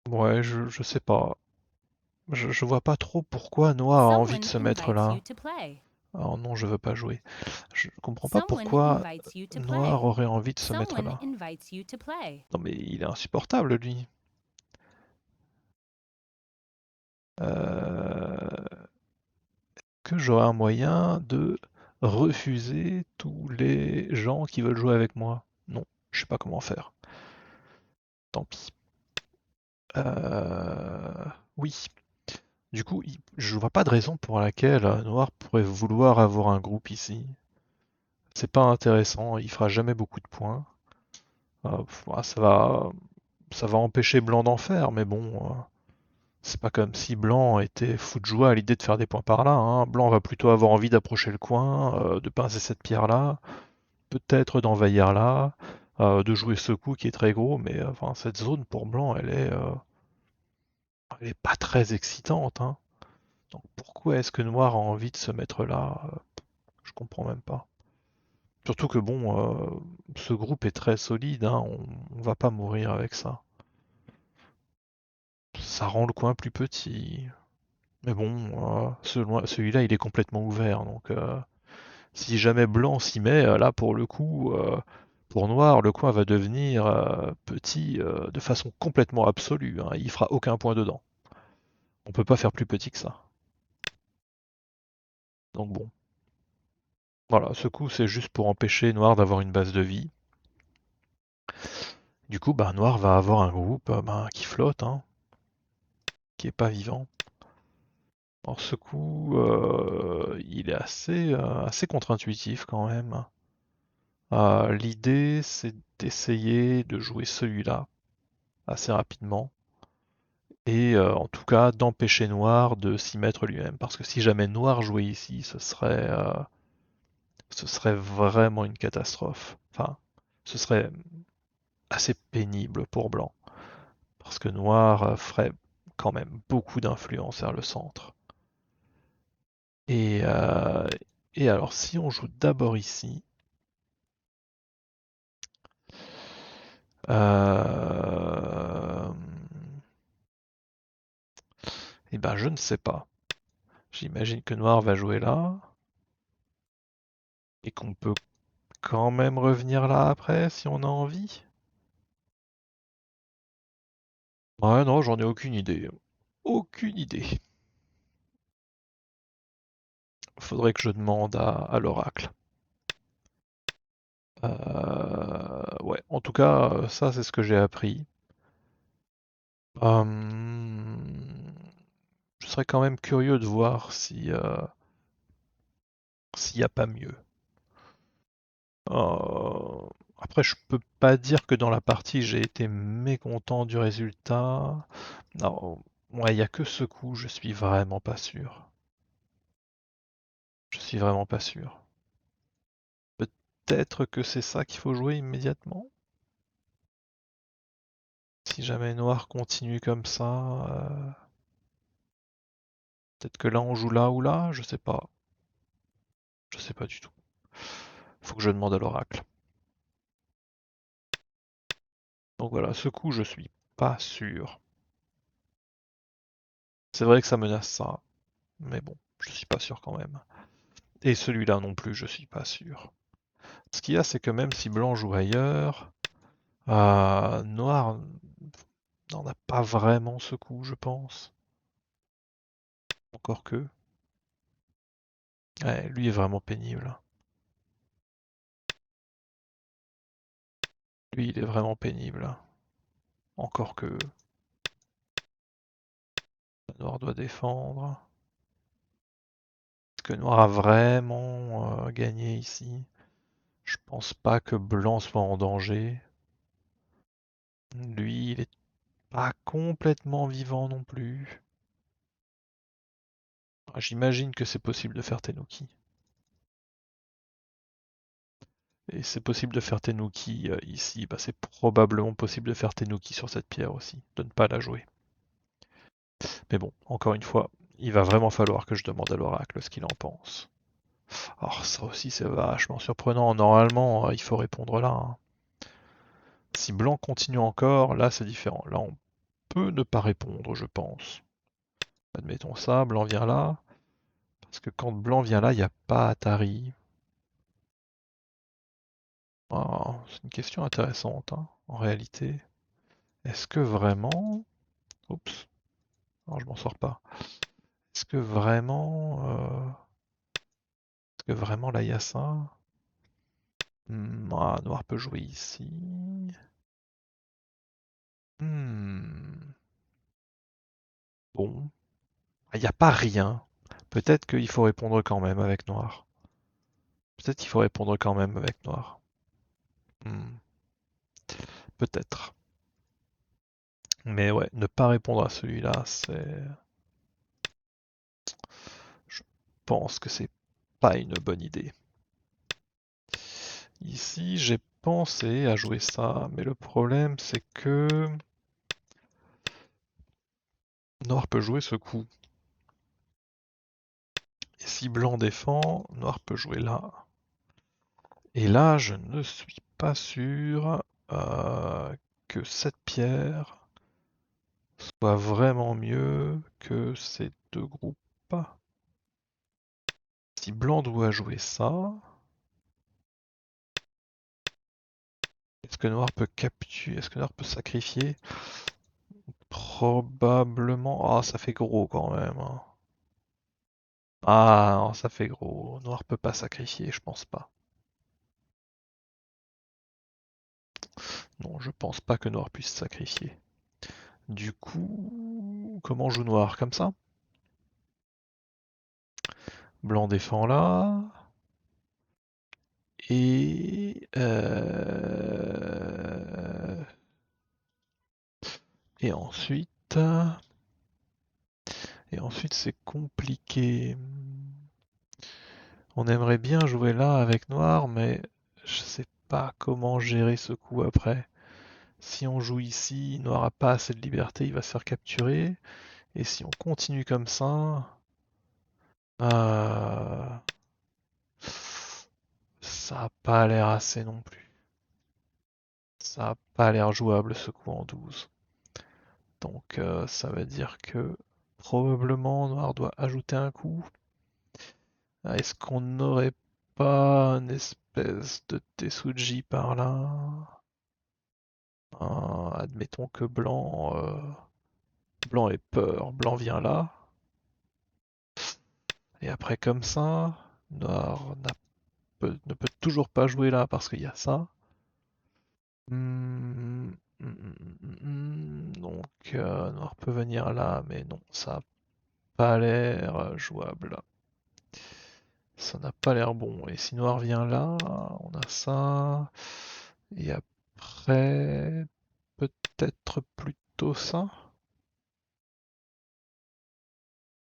Ouais, je sais pas. Je vois pas trop pourquoi Noir a envie de Someone se mettre invites you là. to play. Alors non, je veux pas jouer. Je comprends pas Someone pourquoi invites you to Noir play. aurait envie de se mettre Someone là. invites you to play. Non mais il est insupportable, lui. Euh, que j'aurais un moyen de refuser tous les gens qui veulent jouer avec moi? Non, je sais pas comment faire. Tant pis. Oui. Du coup, je vois pas de raison pour laquelle Noir pourrait vouloir avoir un groupe ici. C'est pas intéressant, il fera jamais beaucoup de points. Ça va empêcher Blanc d'en faire, mais bon, c'est pas comme si Blanc était fou de joie à l'idée de faire des points par là, hein. Blanc va plutôt avoir envie d'approcher le coin, de pincer cette pierre-là, peut-être d'envahir là, de jouer ce coup qui est très gros, mais enfin cette zone pour Blanc, elle est pas très excitante, hein. Donc pourquoi est-ce que Noir a envie de se mettre là? Je comprends même pas. Surtout que bon, ce groupe est très solide, hein, on va pas mourir avec ça. Ça rend le coin plus petit. Mais bon, celui-là, il est complètement ouvert, donc si jamais blanc s'y met, là pour le coup, pour noir, le coin va devenir petit de façon complètement absolue, hein. Il fera aucun point dedans. On peut pas faire plus petit que ça. Donc bon, voilà, ce coup c'est juste pour empêcher noir d'avoir une base de vie. Du coup, bah, noir va avoir un groupe bah, qui flotte, hein, qui est pas vivant. Alors ce coup, il est assez contre-intuitif quand même. L'idée, c'est d'essayer de jouer celui-là assez rapidement et en tout cas d'empêcher Noir de s'y mettre lui-même. Parce que si jamais Noir jouait ici, ce serait vraiment une catastrophe. Enfin, ce serait assez pénible pour Blanc. Parce que Noir ferait quand même beaucoup d'influence vers le centre. Et, euh, et alors, si on joue d'abord ici, euh, eh ben je ne sais pas. J'imagine que Noir va jouer là, et qu'on peut quand même revenir là après si on a envie. Ouais, non, j'en ai aucune idée. Aucune idée. Faudrait que je demande à l'oracle. Ouais, en tout cas, ça c'est ce que j'ai appris. Je serais quand même curieux de voir si s'il n'y a pas mieux. Euh, Après, je peux pas dire que dans la partie j'ai été mécontent du résultat. Non, ouais, il y a que ce coup, je suis vraiment pas sûr. Je suis vraiment pas sûr. Peut-être que c'est ça qu'il faut jouer immédiatement. Si jamais Noir continue comme ça, peut-être que là on joue là ou là, je sais pas. Je sais pas du tout. Faut que je demande à l'oracle. Donc voilà, ce coup je suis pas sûr. C'est vrai que ça menace ça, mais bon, je suis pas sûr quand même. Et celui-là non plus, je suis pas sûr. Ce qu'il y a, c'est que même si blanc joue ailleurs, noir n'en a pas vraiment ce coup, je pense. Encore que. Ouais, lui est vraiment pénible. Lui, il est vraiment pénible. Encore que. Noir doit défendre. Est-ce que noir a vraiment gagné ici? Je pense pas que blanc soit en danger. Lui, il est pas complètement vivant non plus. Ah, j'imagine que c'est possible de faire Tenuki. Et c'est possible de faire Tenuki ici. Bah, c'est probablement possible de faire Tenuki sur cette pierre aussi, de ne pas la jouer. Mais bon, encore une fois, il va vraiment falloir que je demande à l'oracle ce qu'il en pense. Alors ça aussi c'est vachement surprenant. Normalement, il faut répondre là, hein. Si blanc continue encore, là c'est différent. Là on peut ne pas répondre, je pense. Admettons ça, blanc vient là. Parce que quand blanc vient là, il n'y a pas Atari. Ah, c'est une question intéressante, hein, en réalité. Est-ce que vraiment... Oups, alors je m'en sors pas. Est-ce que vraiment... Est-ce que vraiment là il y a ça? Ah, noir peut jouer ici. Hmm, bon. Il n'y a pas rien. Peut-être qu'il faut répondre quand même avec noir. Peut-être qu'il faut répondre quand même avec noir. Hmm, peut-être. Mais ouais, ne pas répondre à celui-là, c'est... Je pense que c'est pas une bonne idée. Ici, j'ai pensé à jouer ça, mais le problème c'est que noir peut jouer ce coup. Et si blanc défend, noir peut jouer là. Et là, je ne suis pas sûr que cette pierre soit vraiment mieux que ces deux groupes. Si blanc doit jouer ça, est-ce que noir peut capturer, est-ce que noir peut sacrifier? Probablement. Ah, ça fait gros quand même, hein. Ah, non, ça fait gros. Noir peut pas sacrifier, je pense pas. Non, je pense pas que noir puisse sacrifier. Du coup, comment joue noir? Comme ça? Blanc défend là. Et... Et ensuite... Et ensuite c'est compliqué. On aimerait bien jouer là avec noir, mais je sais pas comment gérer ce coup après. Si on joue ici, noir a pas assez de liberté, il va se faire capturer. Et si on continue comme ça... euh, ça a pas l'air assez non plus. Ça a pas l'air jouable ce coup en 12. Donc ça veut dire que probablement noir doit ajouter un coup. Ah, est-ce qu'on n'aurait pas une espèce de Tetsuji par là? Admettons que blanc ait peur, blanc vient là. Et après comme ça, noir ne peut toujours pas jouer là parce qu'il y a ça. Donc noir peut venir là, mais non, ça n'a pas l'air jouable. Ça n'a pas l'air bon. Et si noir vient là, on a ça. Et après, peut-être plutôt ça.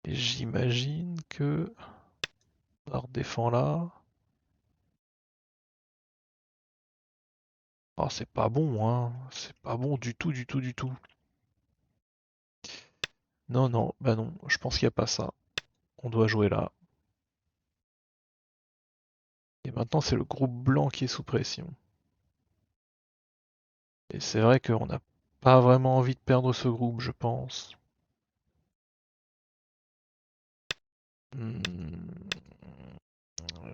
Et j'imagine que noir défend là. Ah, c'est pas bon, hein. C'est pas bon du tout, du tout, du tout. Non, non, bah non, je pense qu'il n'y a pas ça. On doit jouer là. Et maintenant, c'est le groupe blanc qui est sous pression. Et c'est vrai qu'on n'a pas vraiment envie de perdre ce groupe, je pense. Hmm,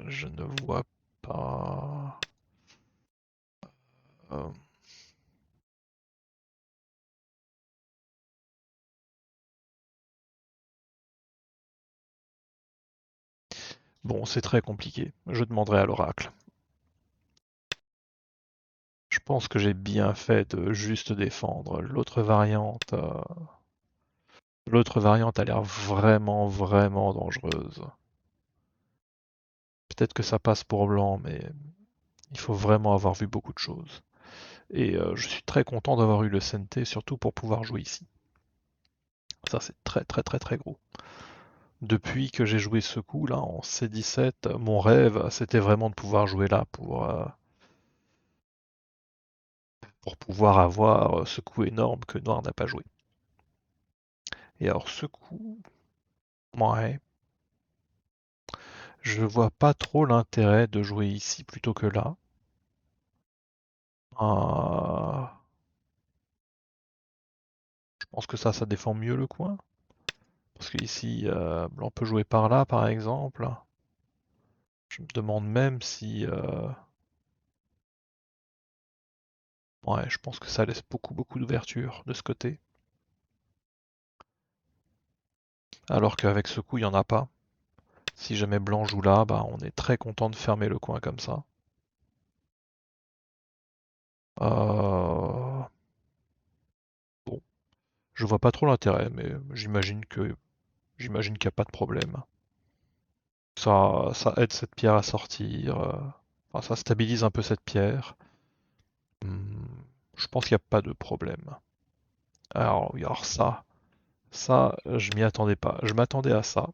je ne vois pas. Euh, Bon, c'est très compliqué. Je demanderai à l'oracle. Je pense que j'ai bien fait de juste défendre. L'autre variante a l'air vraiment, vraiment dangereuse. peut-être que ça passe pour blanc, mais il faut vraiment avoir vu beaucoup de choses. Et je suis très content d'avoir eu le CNT, surtout pour pouvoir jouer ici. Ça, c'est très très très très gros. Depuis que j'ai joué ce coup là en C17, mon rêve, c'était vraiment de pouvoir jouer là pour pouvoir avoir ce coup énorme que Noir n'a pas joué. Et alors ce coup, ouais, je vois pas trop l'intérêt de jouer ici plutôt que là. Euh, je pense que ça défend mieux le coin. Parce qu'ici, blanc peut jouer par là, par exemple. Je me demande même si... ouais, je pense que ça laisse beaucoup, beaucoup d'ouverture de ce côté. Alors qu'avec ce coup, il n'y en a pas. Si jamais blanc joue là, bah, on est très content de fermer le coin comme ça. Euh, Bon, je vois pas trop l'intérêt, mais j'imagine qu'il n'y a pas de problème. Ça aide cette pierre à sortir. Enfin, ça stabilise un peu cette pierre. Hmm, je pense qu'il n'y a pas de problème. Alors, oui, alors ça, je m'y attendais pas. Je m'attendais à ça.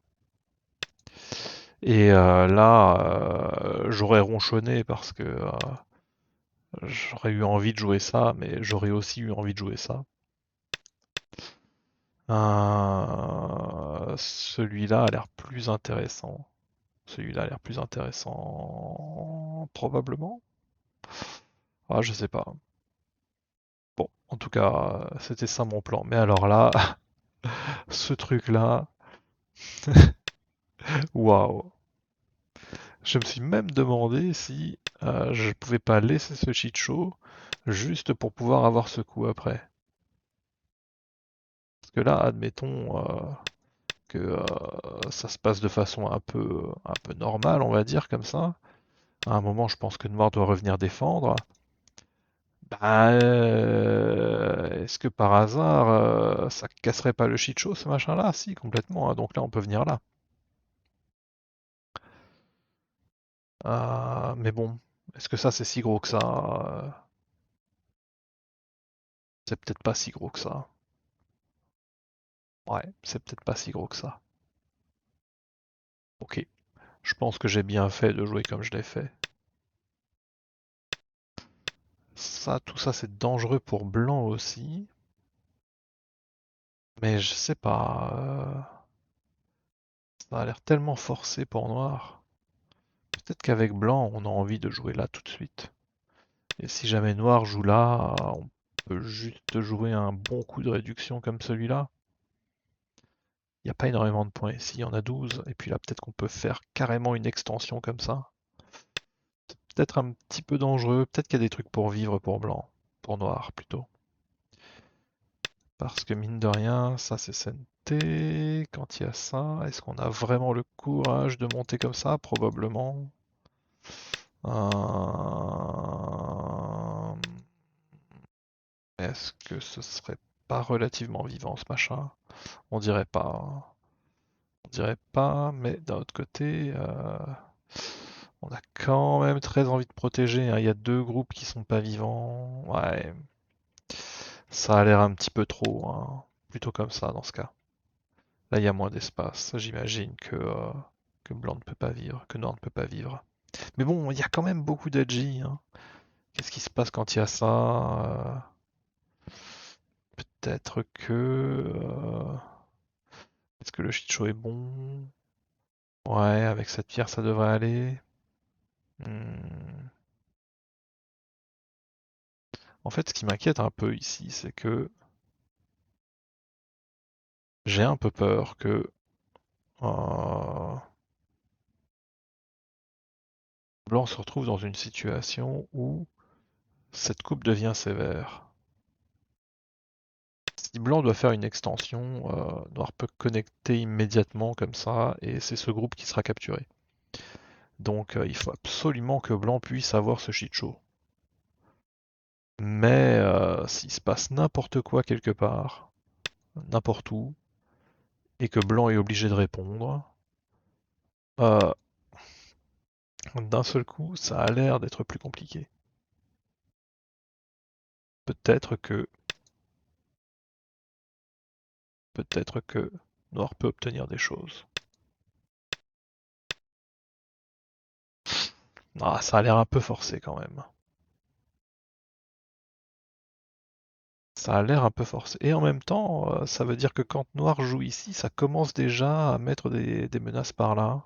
Et là, j'aurais ronchonné parce que j'aurais eu envie de jouer ça, mais j'aurais aussi eu envie de jouer ça. Celui-là a l'air plus intéressant. Celui-là a l'air plus intéressant, probablement. Ah, je sais pas. Bon, en tout cas, c'était ça mon plan. Mais alors là, ce truc-là, waouh. Je me suis même demandé si je pouvais pas laisser ce cheat show juste pour pouvoir avoir ce coup après. Parce que là, admettons que ça se passe de façon un peu normale, on va dire comme ça. À un moment, je pense que Noir doit revenir défendre. Bah, est-ce que par hasard, ça casserait pas le shit show ce machin-là? Si, complètement, hein. Donc là, on peut venir là. Mais bon, est-ce que ça c'est si gros que ça? C'est peut-être pas si gros que ça. Ouais, c'est peut-être pas si gros que ça. Ok, je pense que j'ai bien fait de jouer comme je l'ai fait. Ça, tout ça, c'est dangereux pour blanc aussi. Mais je sais pas. Ça a l'air tellement forcé pour noir. Peut-être qu'avec blanc, on a envie de jouer là tout de suite. Et si jamais noir joue là, on peut juste jouer un bon coup de réduction comme celui-là. Il n'y a pas énormément de points ici, il y en a 12. Et puis là, peut-être qu'on peut faire carrément une extension comme ça. Peut-être un petit peu dangereux. Peut-être qu'il y a des trucs pour vivre pour blanc. Pour noir, plutôt. Parce que mine de rien, ça c'est SNT. Quand il y a ça, est-ce qu'on a vraiment le courage de monter comme ça? Probablement. Euh, Est-ce que ce serait pas relativement vivant ce machin? On dirait pas. On dirait pas, mais d'un autre côté, on a quand même très envie de protéger, hein. Il y a deux groupes qui sont pas vivants. Ouais, ça a l'air un petit peu trop, hein. Plutôt comme ça dans ce cas. Là, il y a moins d'espace. J'imagine que blanc ne peut pas vivre, que noir ne peut pas vivre. Mais bon, il y a quand même beaucoup d'AG, hein. Qu'est-ce qui se passe quand il y a ça? Peut-être que... est-ce que le shit show est bon? Ouais, avec cette pierre, ça devrait aller. Hmm. En fait, ce qui m'inquiète un peu ici, c'est que j'ai un peu peur que euh, blanc se retrouve dans une situation où cette coupe devient sévère. Si blanc doit faire une extension, noir peut connecter immédiatement comme ça, et c'est ce groupe qui sera capturé. Donc il faut absolument que blanc puisse avoir ce shit show. Mais s'il se passe n'importe quoi quelque part, n'importe où, et que blanc est obligé de répondre, euh, D'un seul coup, ça a l'air d'être plus compliqué. Peut-être que... Peut-être que Noir peut obtenir des choses. Ah, ça a l'air un peu forcé quand même. Ça a l'air un peu forcé. Et en même temps, ça veut dire que quand Noir joue ici, ça commence déjà à mettre des menaces par là.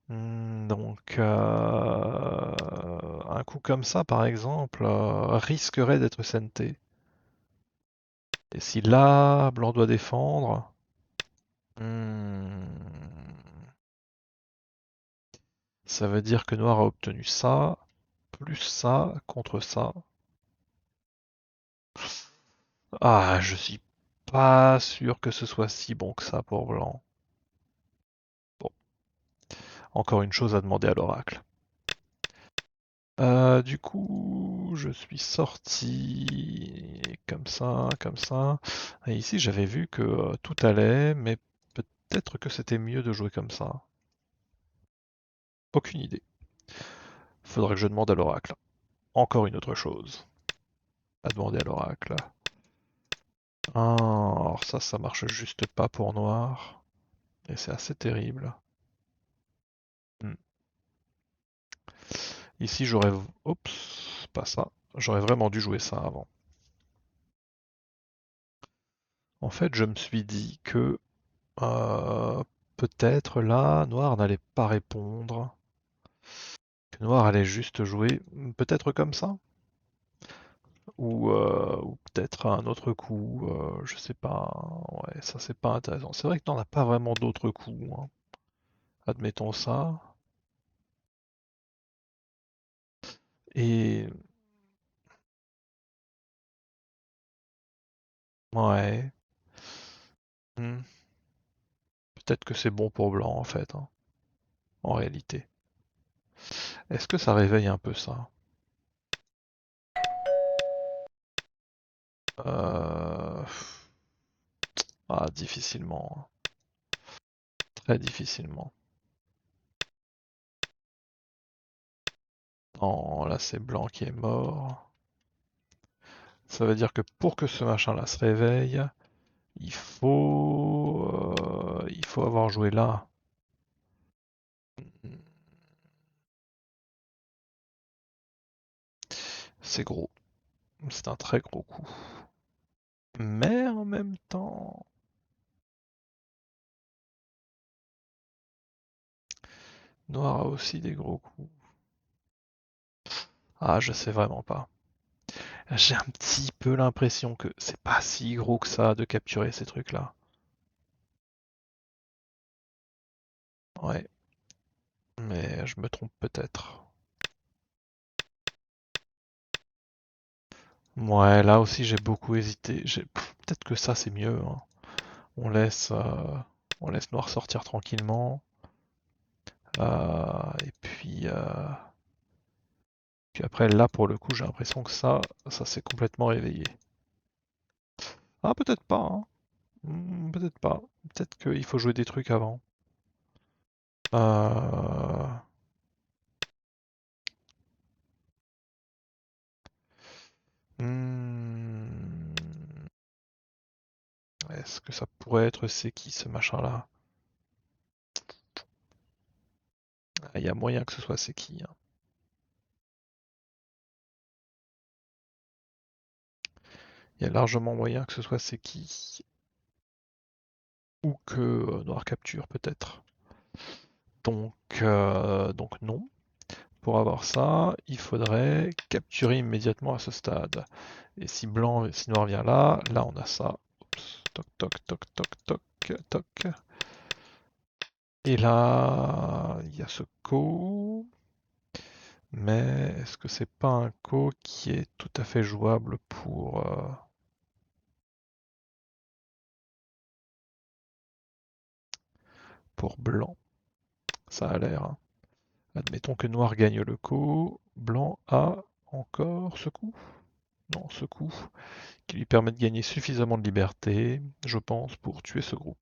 Donc, un coup comme ça, par exemple, risquerait d'être senté. Et si là, Blanc doit défendre... Ça veut dire que Noir a obtenu ça, plus ça, contre ça. Ah, je suis pas sûr que ce soit si bon que ça pour Blanc. Bon, encore une chose à demander à l'oracle. Du coup, je suis sorti comme ça, comme ça. Et ici, j'avais vu que tout allait, mais peut-être que c'était mieux de jouer comme ça. Aucune idée. Faudrait que je demande à l'oracle. Encore une autre chose à demander à l'oracle. Ah, alors ça marche juste pas pour Noir. Et c'est assez terrible. Hmm. Ici, j'aurais... Oups, pas ça. J'aurais vraiment dû jouer ça avant. En fait, je me suis dit que peut-être là, Noir n'allait pas répondre. Que Noir allait juste jouer peut-être comme ça. Ou peut-être un autre coup. Je sais pas. Ouais, ça c'est pas intéressant. C'est vrai que Noir n'a pas vraiment d'autres coups, hein. Admettons ça. Et... Ouais. Hmm. Peut-être que c'est bon pour Blanc en fait, hein, en réalité. Est-ce que ça réveille un peu ça? Euh... Ah, difficilement, hein. Très difficilement. Non, là c'est Blanc qui est mort. Ça veut dire que pour que ce machin-là se réveille, il faut avoir joué là. C'est gros. C'est un très gros coup. Mais en même temps... Noir a aussi des gros coups. Ah, je sais vraiment pas. J'ai un petit peu l'impression que c'est pas si gros que ça de capturer ces trucs-là. Ouais, mais je me trompe peut-être. Ouais, là aussi j'ai beaucoup hésité. Peut-être que ça c'est mieux, hein. On laisse, euh, on laisse Noir sortir tranquillement. Et puis après là pour le coup j'ai l'impression que ça s'est complètement réveillé. Ah peut-être pas, hein. Peut-être pas. Peut-être qu'il faut jouer des trucs avant. Euh, hmm, Est-ce que ça pourrait être c'est qui ce machin-là? Ah, il y a moyen que ce soit c'est qui, hein. Il y a largement moyen que ce soit c'est qui. Ou que Noir capture peut-être. Donc non. Pour avoir ça, il faudrait capturer immédiatement à ce stade. Et si Noir vient là, là on a ça. Oups, toc toc toc toc toc toc. Et là, il y a ce co. Mais est-ce que c'est pas un co qui est tout à fait jouable pour blanc? Ça a l'air, hein. Admettons que noir gagne le coup, blanc a encore ce coup? Non, ce coup, qui lui permet de gagner suffisamment de liberté, je pense, pour tuer ce groupe.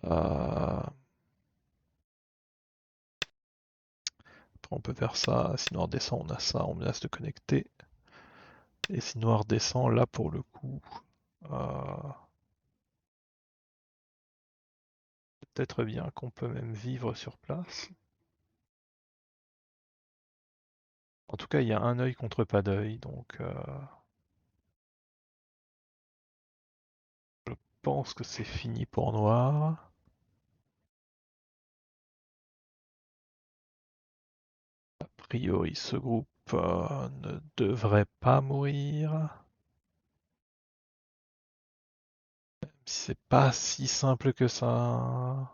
Euh, Après, on peut faire ça. Si noir descend, on a ça, on menace de connecter. Et si noir descend, là pour le coup, peut-être bien qu'on peut même vivre sur place. En tout cas, il y a un œil contre pas d'œil, donc je pense que c'est fini pour noir. A priori, ce groupe ne devrait pas mourir. C'est pas si simple que ça.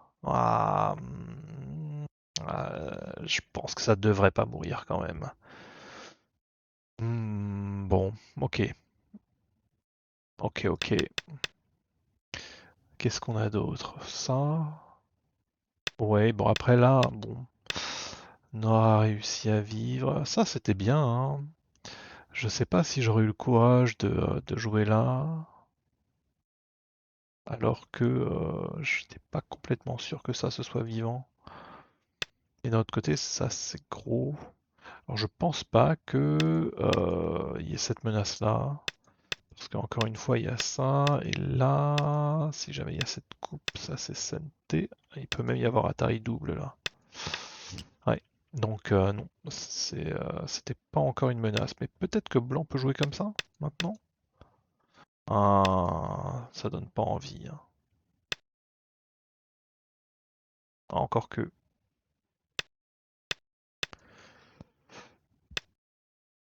Je pense que ça devrait pas mourir quand même. Bon, ok. Ok, ok. Qu'est-ce qu'on a d'autre? Ça. Ouais, bon après là, bon. Noir a réussi à vivre. Ça, c'était bien, hein. Je sais pas si j'aurais eu le courage de jouer là, alors que j'étais pas complètement sûr que ça se soit vivant. Et d'un autre côté, ça c'est gros. Alors je pense pas que il y ait cette menace-là. Parce qu'encore une fois, il y a ça, et là, si jamais il y a cette coupe, ça c'est SNT. Il peut même y avoir Atari double là. Ouais. Donc non, c'était pas encore une menace. Mais peut-être que blanc peut jouer comme ça, maintenant? Ah, ça donne pas envie, hein. Encore que.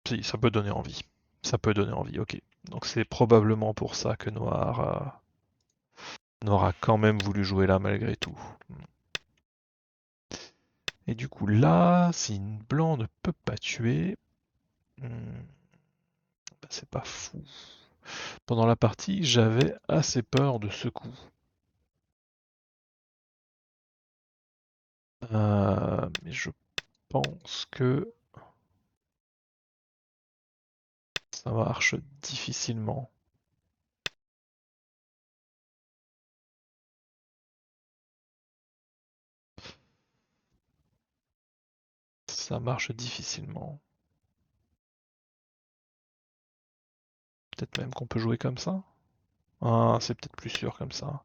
Si, ça peut donner envie. Ça peut donner envie, ok. Donc c'est probablement pour ça que Noir a quand même voulu jouer là malgré tout. Et du coup là, si blanc ne peut pas tuer, bah, c'est pas fou. Pendant la partie, j'avais assez peur de ce coup. Mais je pense que ça marche difficilement. Ça marche difficilement. Peut-être même qu'on peut jouer comme ça. Ah, c'est peut-être plus sûr comme ça.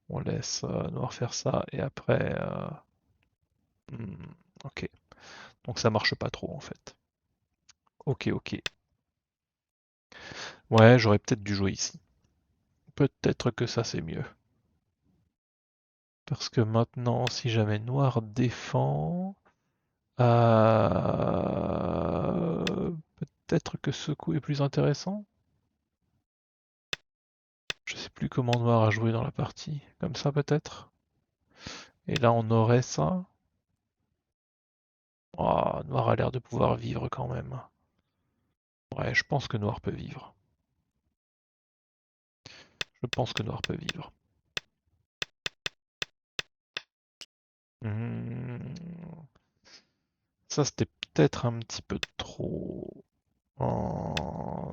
On laisse Noir faire ça et après. Ok. Donc ça marche pas trop en fait. Ok, ok. Ouais, j'aurais peut-être dû jouer ici. Peut-être que ça c'est mieux. Parce que maintenant, si jamais Noir défend, peut-être que ce coup est plus intéressant. Je sais plus comment Noir a joué dans la partie. Comme ça peut-être. Et là on aurait ça. Oh, Noir a l'air de pouvoir vivre quand même. Ouais, je pense que Noir peut vivre. Je pense que Noir peut vivre. Hmm. Ça c'était peut-être un petit peu trop.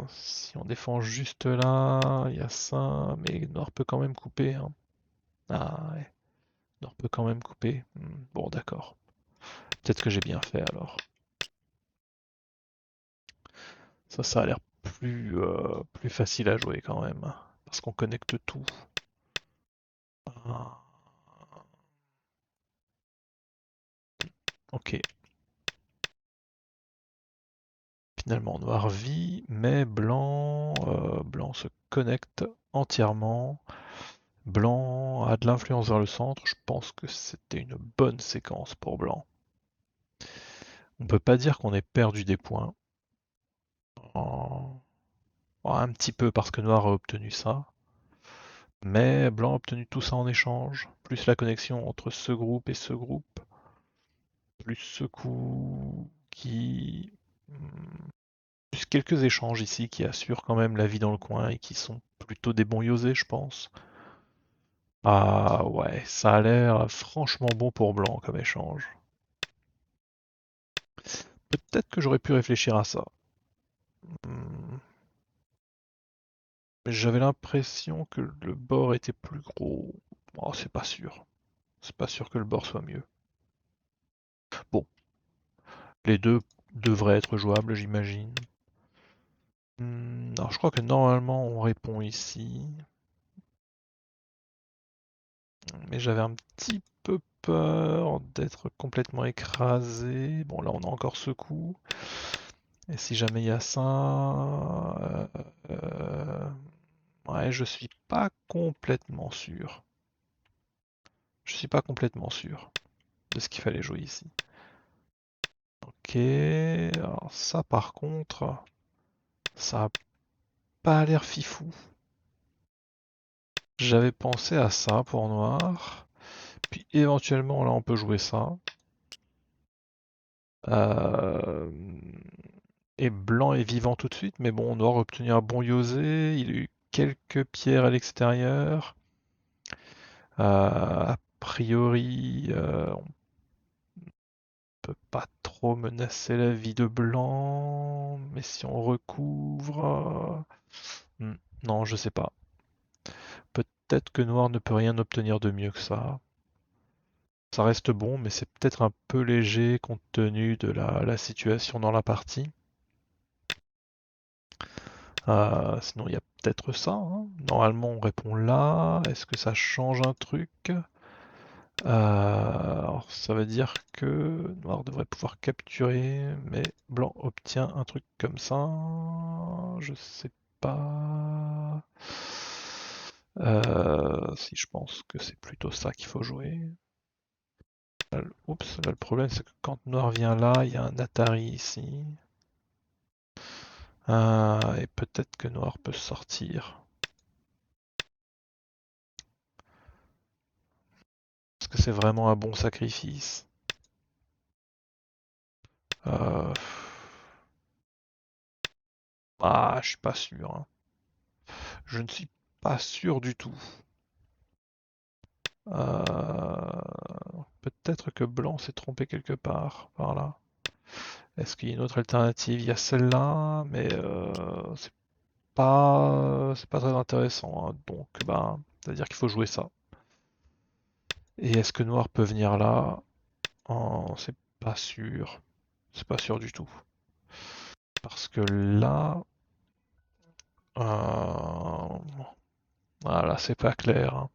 Si on défend juste là, il y a ça, mais Noir peut quand même couper, hein. Ah ouais, Noir peut quand même couper. Bon, d'accord. Peut-être que j'ai bien fait alors. Ça a l'air plus facile à jouer quand même, parce qu'on connecte tout. Ah, ok. Finalement, Noir vit, mais Blanc se connecte entièrement. Blanc a de l'influence vers le centre. Je pense que c'était une bonne séquence pour Blanc. On peut pas dire qu'on ait perdu des points. Un petit peu parce que Noir a obtenu ça. Mais Blanc a obtenu tout ça en échange. Plus la connexion entre ce groupe et ce groupe. Plus ce coup qui... Plus quelques échanges ici qui assurent quand même la vie dans le coin et qui sont plutôt des bons yosés, je pense. Ah ouais, ça a l'air franchement bon pour Blanc comme échange. Peut-être que j'aurais pu réfléchir à ça. Hmm, Mais j'avais l'impression que le bord était plus gros. Oh, c'est pas sûr. C'est pas sûr que le bord soit mieux. Bon, Les deux devraient être jouables, j'imagine. Alors je crois que normalement on répond ici. Mais j'avais un petit peu peur d'être complètement écrasé. Bon là on a encore ce coup. Et si jamais il y a ça... ouais, je suis pas complètement sûr. Je suis pas complètement sûr de ce qu'il fallait jouer ici. Ok, alors ça par contre, ça a pas l'air fifou. J'avais pensé à ça pour noir. Puis éventuellement là on peut jouer ça. Euh, Et blanc est vivant tout de suite, mais bon, noir a obtenu un bon Yosé, il a eu quelques pierres à l'extérieur. A priori, on peut pas trop menacer la vie de blanc, mais si on recouvre... non, je sais pas. Peut-être que noir ne peut rien obtenir de mieux que ça. Ça reste bon, mais c'est peut-être un peu léger compte tenu de la situation dans la partie. Sinon, il y a peut-être ça, hein. Normalement, on répond là. Est-ce que ça change un truc? Alors, ça veut dire que noir devrait pouvoir capturer, mais blanc obtient un truc comme ça. Je sais pas. Si je pense que c'est plutôt ça qu'il faut jouer. Oups, là le problème c'est que quand noir vient là, il y a un Atari ici. Et peut-être que noir peut sortir. Est-ce que c'est vraiment un bon sacrifice? Euh... je suis pas sûr, hein. Je ne suis pas sûr du tout. Euh, Peut-être que blanc s'est trompé quelque part par là. Est-ce qu'il y a une autre alternative? Il y a celle-là, mais c'est pas très intéressant, hein. Donc, ben, c'est-à-dire qu'il faut jouer ça. Et est-ce que noir peut venir là? Oh, c'est pas sûr. C'est pas sûr du tout. Parce que là, voilà, c'est pas clair, hein.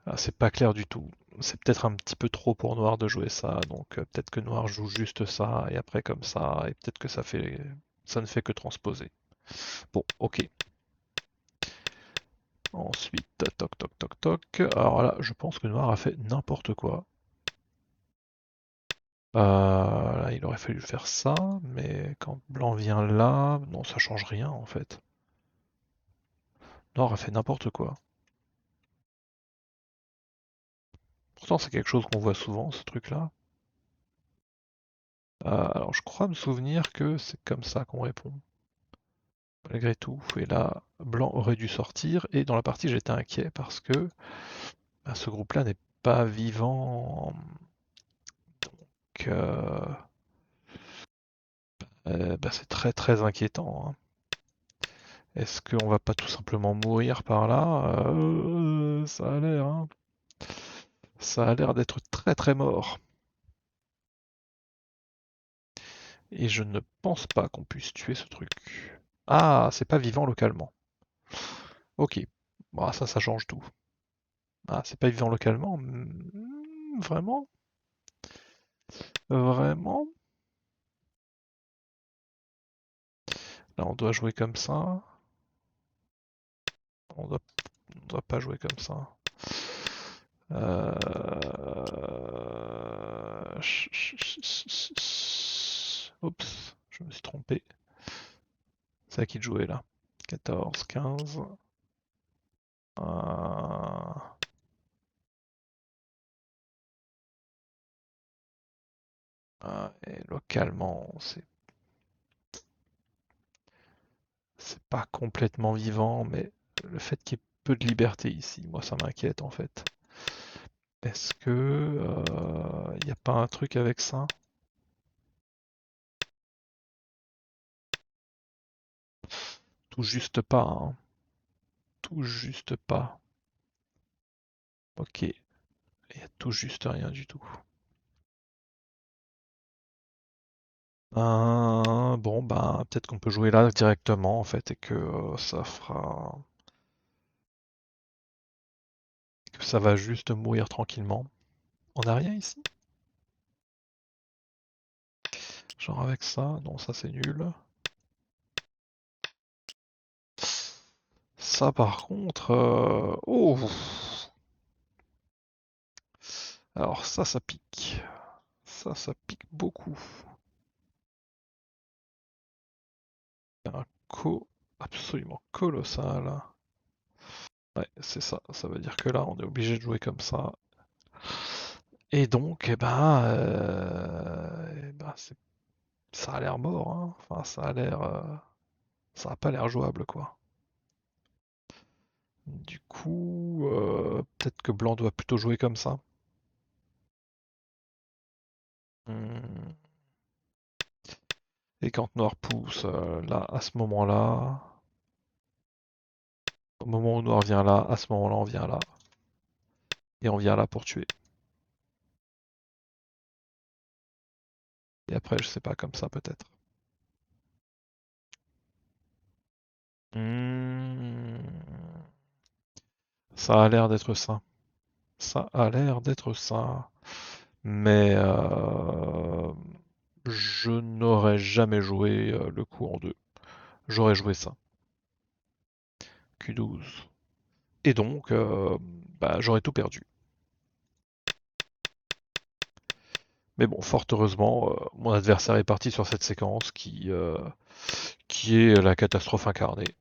Ah, c'est pas clair du tout. C'est peut-être un petit peu trop pour noir de jouer ça, donc peut-être que noir joue juste ça, et après comme ça, et peut-être que ça ne fait que transposer. Bon, ok. Ensuite, toc toc toc toc. Alors là, je pense que noir a fait n'importe quoi. Là, il aurait fallu faire ça, mais quand blanc vient là, non, ça change rien en fait. Noir a fait n'importe quoi. Pourtant, c'est quelque chose qu'on voit souvent, ce truc-là. Alors, je crois me souvenir que c'est comme ça qu'on répond. Malgré tout. Et là, blanc aurait dû sortir. Et dans la partie, j'étais inquiet parce que ce groupe-là n'est pas vivant. Donc, c'est très très inquiétant, hein. Est-ce qu'on va pas tout simplement mourir par là? Ça a l'air, hein. Ça a l'air d'être très très mort. Et je ne pense pas qu'on puisse tuer ce truc. Ah, c'est pas vivant localement. Ok. Bon, ça change tout. Ah, c'est pas vivant localement? Vraiment? Vraiment? Là, on doit jouer comme ça. On doit pas jouer comme ça. Euh... Oups, je me suis trompé. C'est à qui de jouer là? 14, 15. Et localement, c'est pas complètement vivant, mais le fait qu'il y ait peu de liberté ici, moi ça m'inquiète en fait. Est-ce que il n'y a pas un truc avec ça? Tout juste pas, hein. Tout juste pas. Ok, il y a tout juste rien du tout. Bon, bah, peut-être qu'on peut jouer là directement, en fait, et que ça fera... que ça va juste mourir tranquillement. On a rien ici? Genre avec ça? Non, ça c'est nul. Ça par contre... Oh! Alors ça pique. Ça pique beaucoup. Un co absolument colossal. Ouais, c'est ça. Ça veut dire que là, on est obligé de jouer comme ça. Et donc, ça a l'air mort, hein. Enfin, ça a l'air... ça a pas l'air jouable, quoi. Du coup, peut-être que blanc doit plutôt jouer comme ça. Hmm. Et quand noir pousse, là, à ce moment-là, au moment où noir vient là, à ce moment-là, on vient là. Et on vient là pour tuer. Et après, je sais pas, comme ça peut-être. Hmm. Ça a l'air d'être ça. Ça a l'air d'être ça. Mais je n'aurais jamais joué le coup en deux. J'aurais joué ça. Q12. Et donc, bah, j'aurais tout perdu. Mais bon, fort heureusement, mon adversaire est parti sur cette séquence qui est la catastrophe incarnée.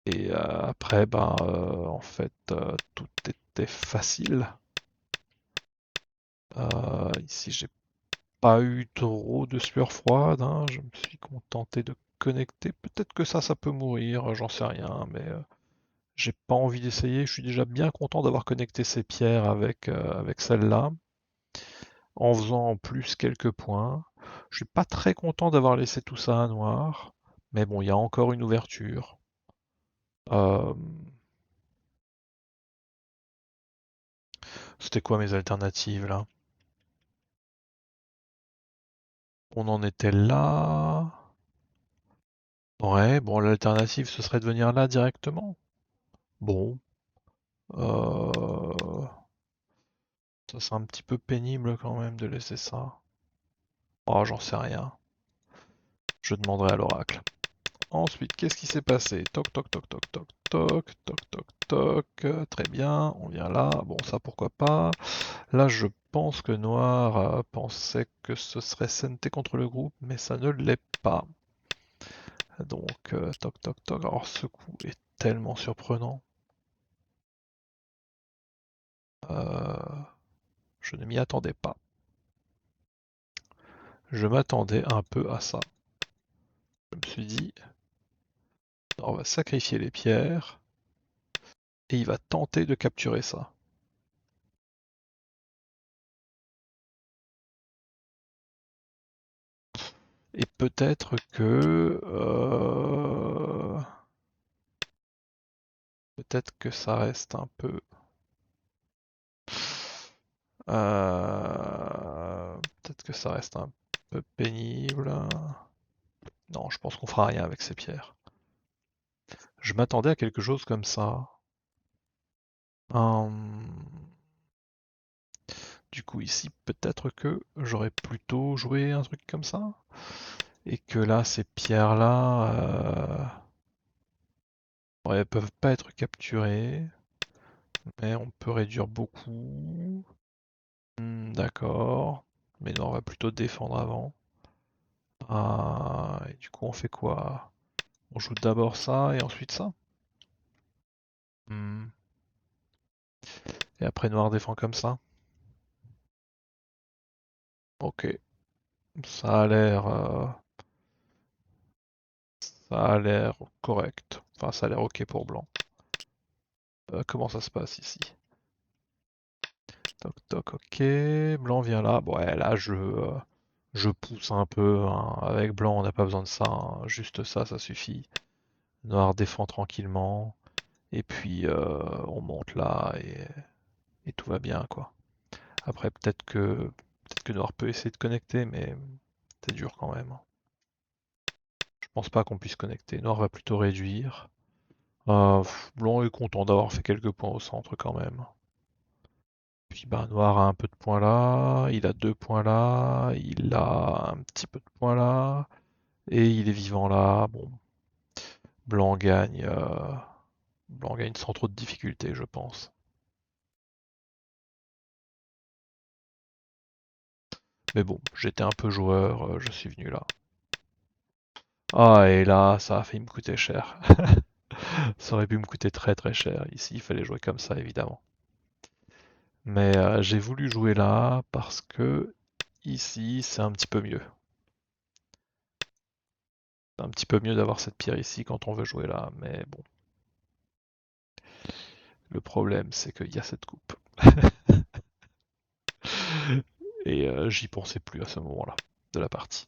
Et après, ben, en fait, tout était facile. Ici, j'ai pas eu trop de sueur froide, hein. Je me suis contenté de connecter. Peut-être que ça peut mourir, j'en sais rien, mais j'ai pas envie d'essayer. Je suis déjà bien content d'avoir connecté ces pierres avec celle-là, en faisant en plus quelques points. Je suis pas très content d'avoir laissé tout ça à noir, mais bon, il y a encore une ouverture. Euh, C'était quoi mes alternatives là? On en était là. Ouais, bon, l'alternative ce serait de venir là directement. Bon, euh, ça serait un petit peu pénible quand même de laisser ça. Oh, j'en sais rien. Je demanderai à l'oracle. Ensuite, qu'est-ce qui s'est passé? Toc, toc, toc, toc, toc, toc, toc, toc, toc. Très bien, on vient là. Bon, ça pourquoi pas. Là, je pense que Noir pensait que ce serait SNT contre le groupe, mais ça ne l'est pas. Donc, toc, toc, toc. Alors, ce coup est tellement surprenant. Euh, je ne m'y attendais pas. Je m'attendais un peu à ça. Je me suis dit, on va sacrifier les pierres, et il va tenter de capturer ça. Et peut-être que ça reste un peu... peut-être que ça reste un peu pénible. Non, je pense qu'on fera rien avec ces pierres. Je m'attendais à quelque chose comme ça. Hum, Du coup, ici, peut-être que j'aurais plutôt joué un truc comme ça. Et que là, ces pierres-là, elles peuvent pas être capturées. Mais on peut réduire beaucoup. D'accord. Mais non, on va plutôt défendre avant. Et du coup, on fait quoi? On joue d'abord ça et ensuite ça? Hmm. Et après, noir défend comme ça? Ok. Ça a l'air... ça a l'air correct. Enfin, ça a l'air ok pour blanc. Comment ça se passe ici? Toc toc, ok. Blanc vient là. Bon, ouais, là, je pousse un peu, hein. Avec blanc, on n'a pas besoin de ça, hein. Juste ça, ça suffit. Noir défend tranquillement. Et puis, on monte là et tout va bien, quoi. Après, peut-être que Noir peut essayer de connecter, mais C'est dur quand même. Je pense pas qu'on puisse connecter. Noir va plutôt réduire. Blanc est content d'avoir fait quelques points au centre quand même. Puis bah, Noir a un peu de points là, il a 2 points là, il a un petit peu de points là, et il est vivant là. Bon, Blanc gagne, Blanc gagne sans trop de difficulté, je pense. Mais bon, j'étais un peu joueur, je suis venu là. Ah, et là, ça a failli me coûter cher. Ça aurait pu me coûter très très cher. Ici, il fallait jouer comme ça, évidemment. Mais j'ai voulu jouer là parce que ici, c'est un petit peu mieux. C'est un petit peu mieux d'avoir cette pierre ici quand on veut jouer là, mais bon. Le problème, c'est qu'il y a cette coupe. Et j'y pensais plus à ce moment-là de la partie.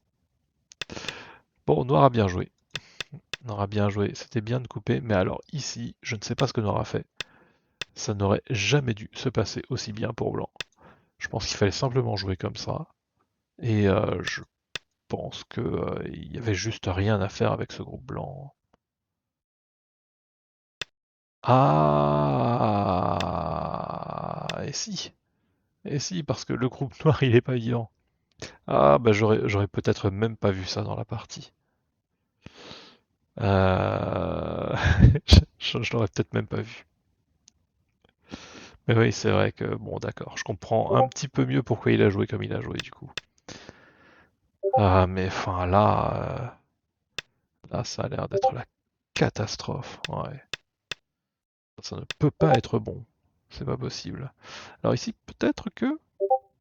Bon, Noir a bien joué. Noir a bien joué. C'était bien de couper, mais alors ici, je ne sais pas ce que Noir a fait. Ça n'aurait jamais dû se passer aussi bien pour Blanc. Je pense qu'il fallait simplement jouer comme ça. Et je pense qu'il y avait juste rien à faire avec ce groupe blanc. Ah, et si, parce que le groupe noir il est pas évident. Ah, bah j'aurais peut-être même pas vu ça dans la partie. Euh... je l'aurais peut-être même pas vu. Mais oui, c'est vrai que, bon, d'accord, je comprends un petit peu mieux pourquoi il a joué comme il a joué du coup. Ah, mais enfin là, ça a l'air d'être la catastrophe. Ouais. Ça ne peut pas être bon. C'est pas possible. Alors ici, peut-être que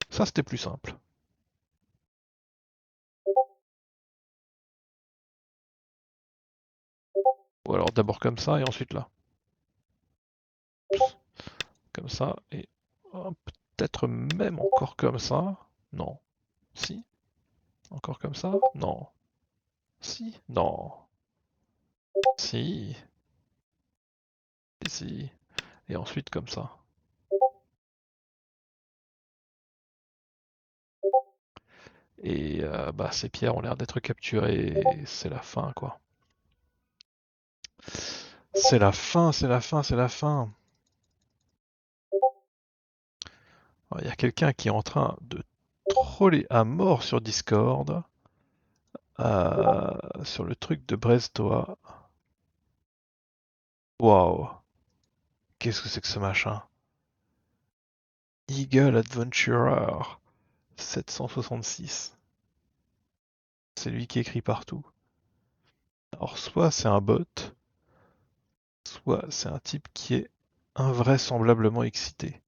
ça c'était plus simple. Ou alors d'abord comme ça et ensuite là. Comme ça et peut-être même encore comme ça. Non. Si. Encore comme ça. Non. Si. Non. Si. Si. Et ensuite comme ça. Et bah ces pierres ont l'air d'être capturées. C'est la fin quoi. C'est la fin, c'est la fin, c'est la fin. Il y a quelqu'un qui est en train de troller à mort sur Discord. Sur le truc de Brestois. Waouh. Qu'est-ce que c'est que ce machin? Eagle Adventurer 766. C'est lui qui écrit partout. Alors soit c'est un bot, soit c'est un type qui est invraisemblablement excité.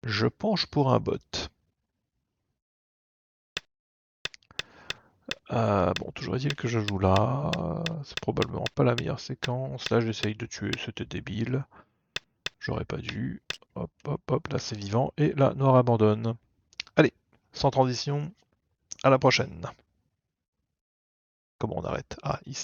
Je penche pour un bot. Bon, toujours est-il que je joue là. C'est probablement pas la meilleure séquence. Là, j'essaye de tuer, c'était débile. J'aurais pas dû. Hop, hop, hop, là c'est vivant. Et là, Noir abandonne. Allez, sans transition, à la prochaine. Comment on arrête? Ah, ici.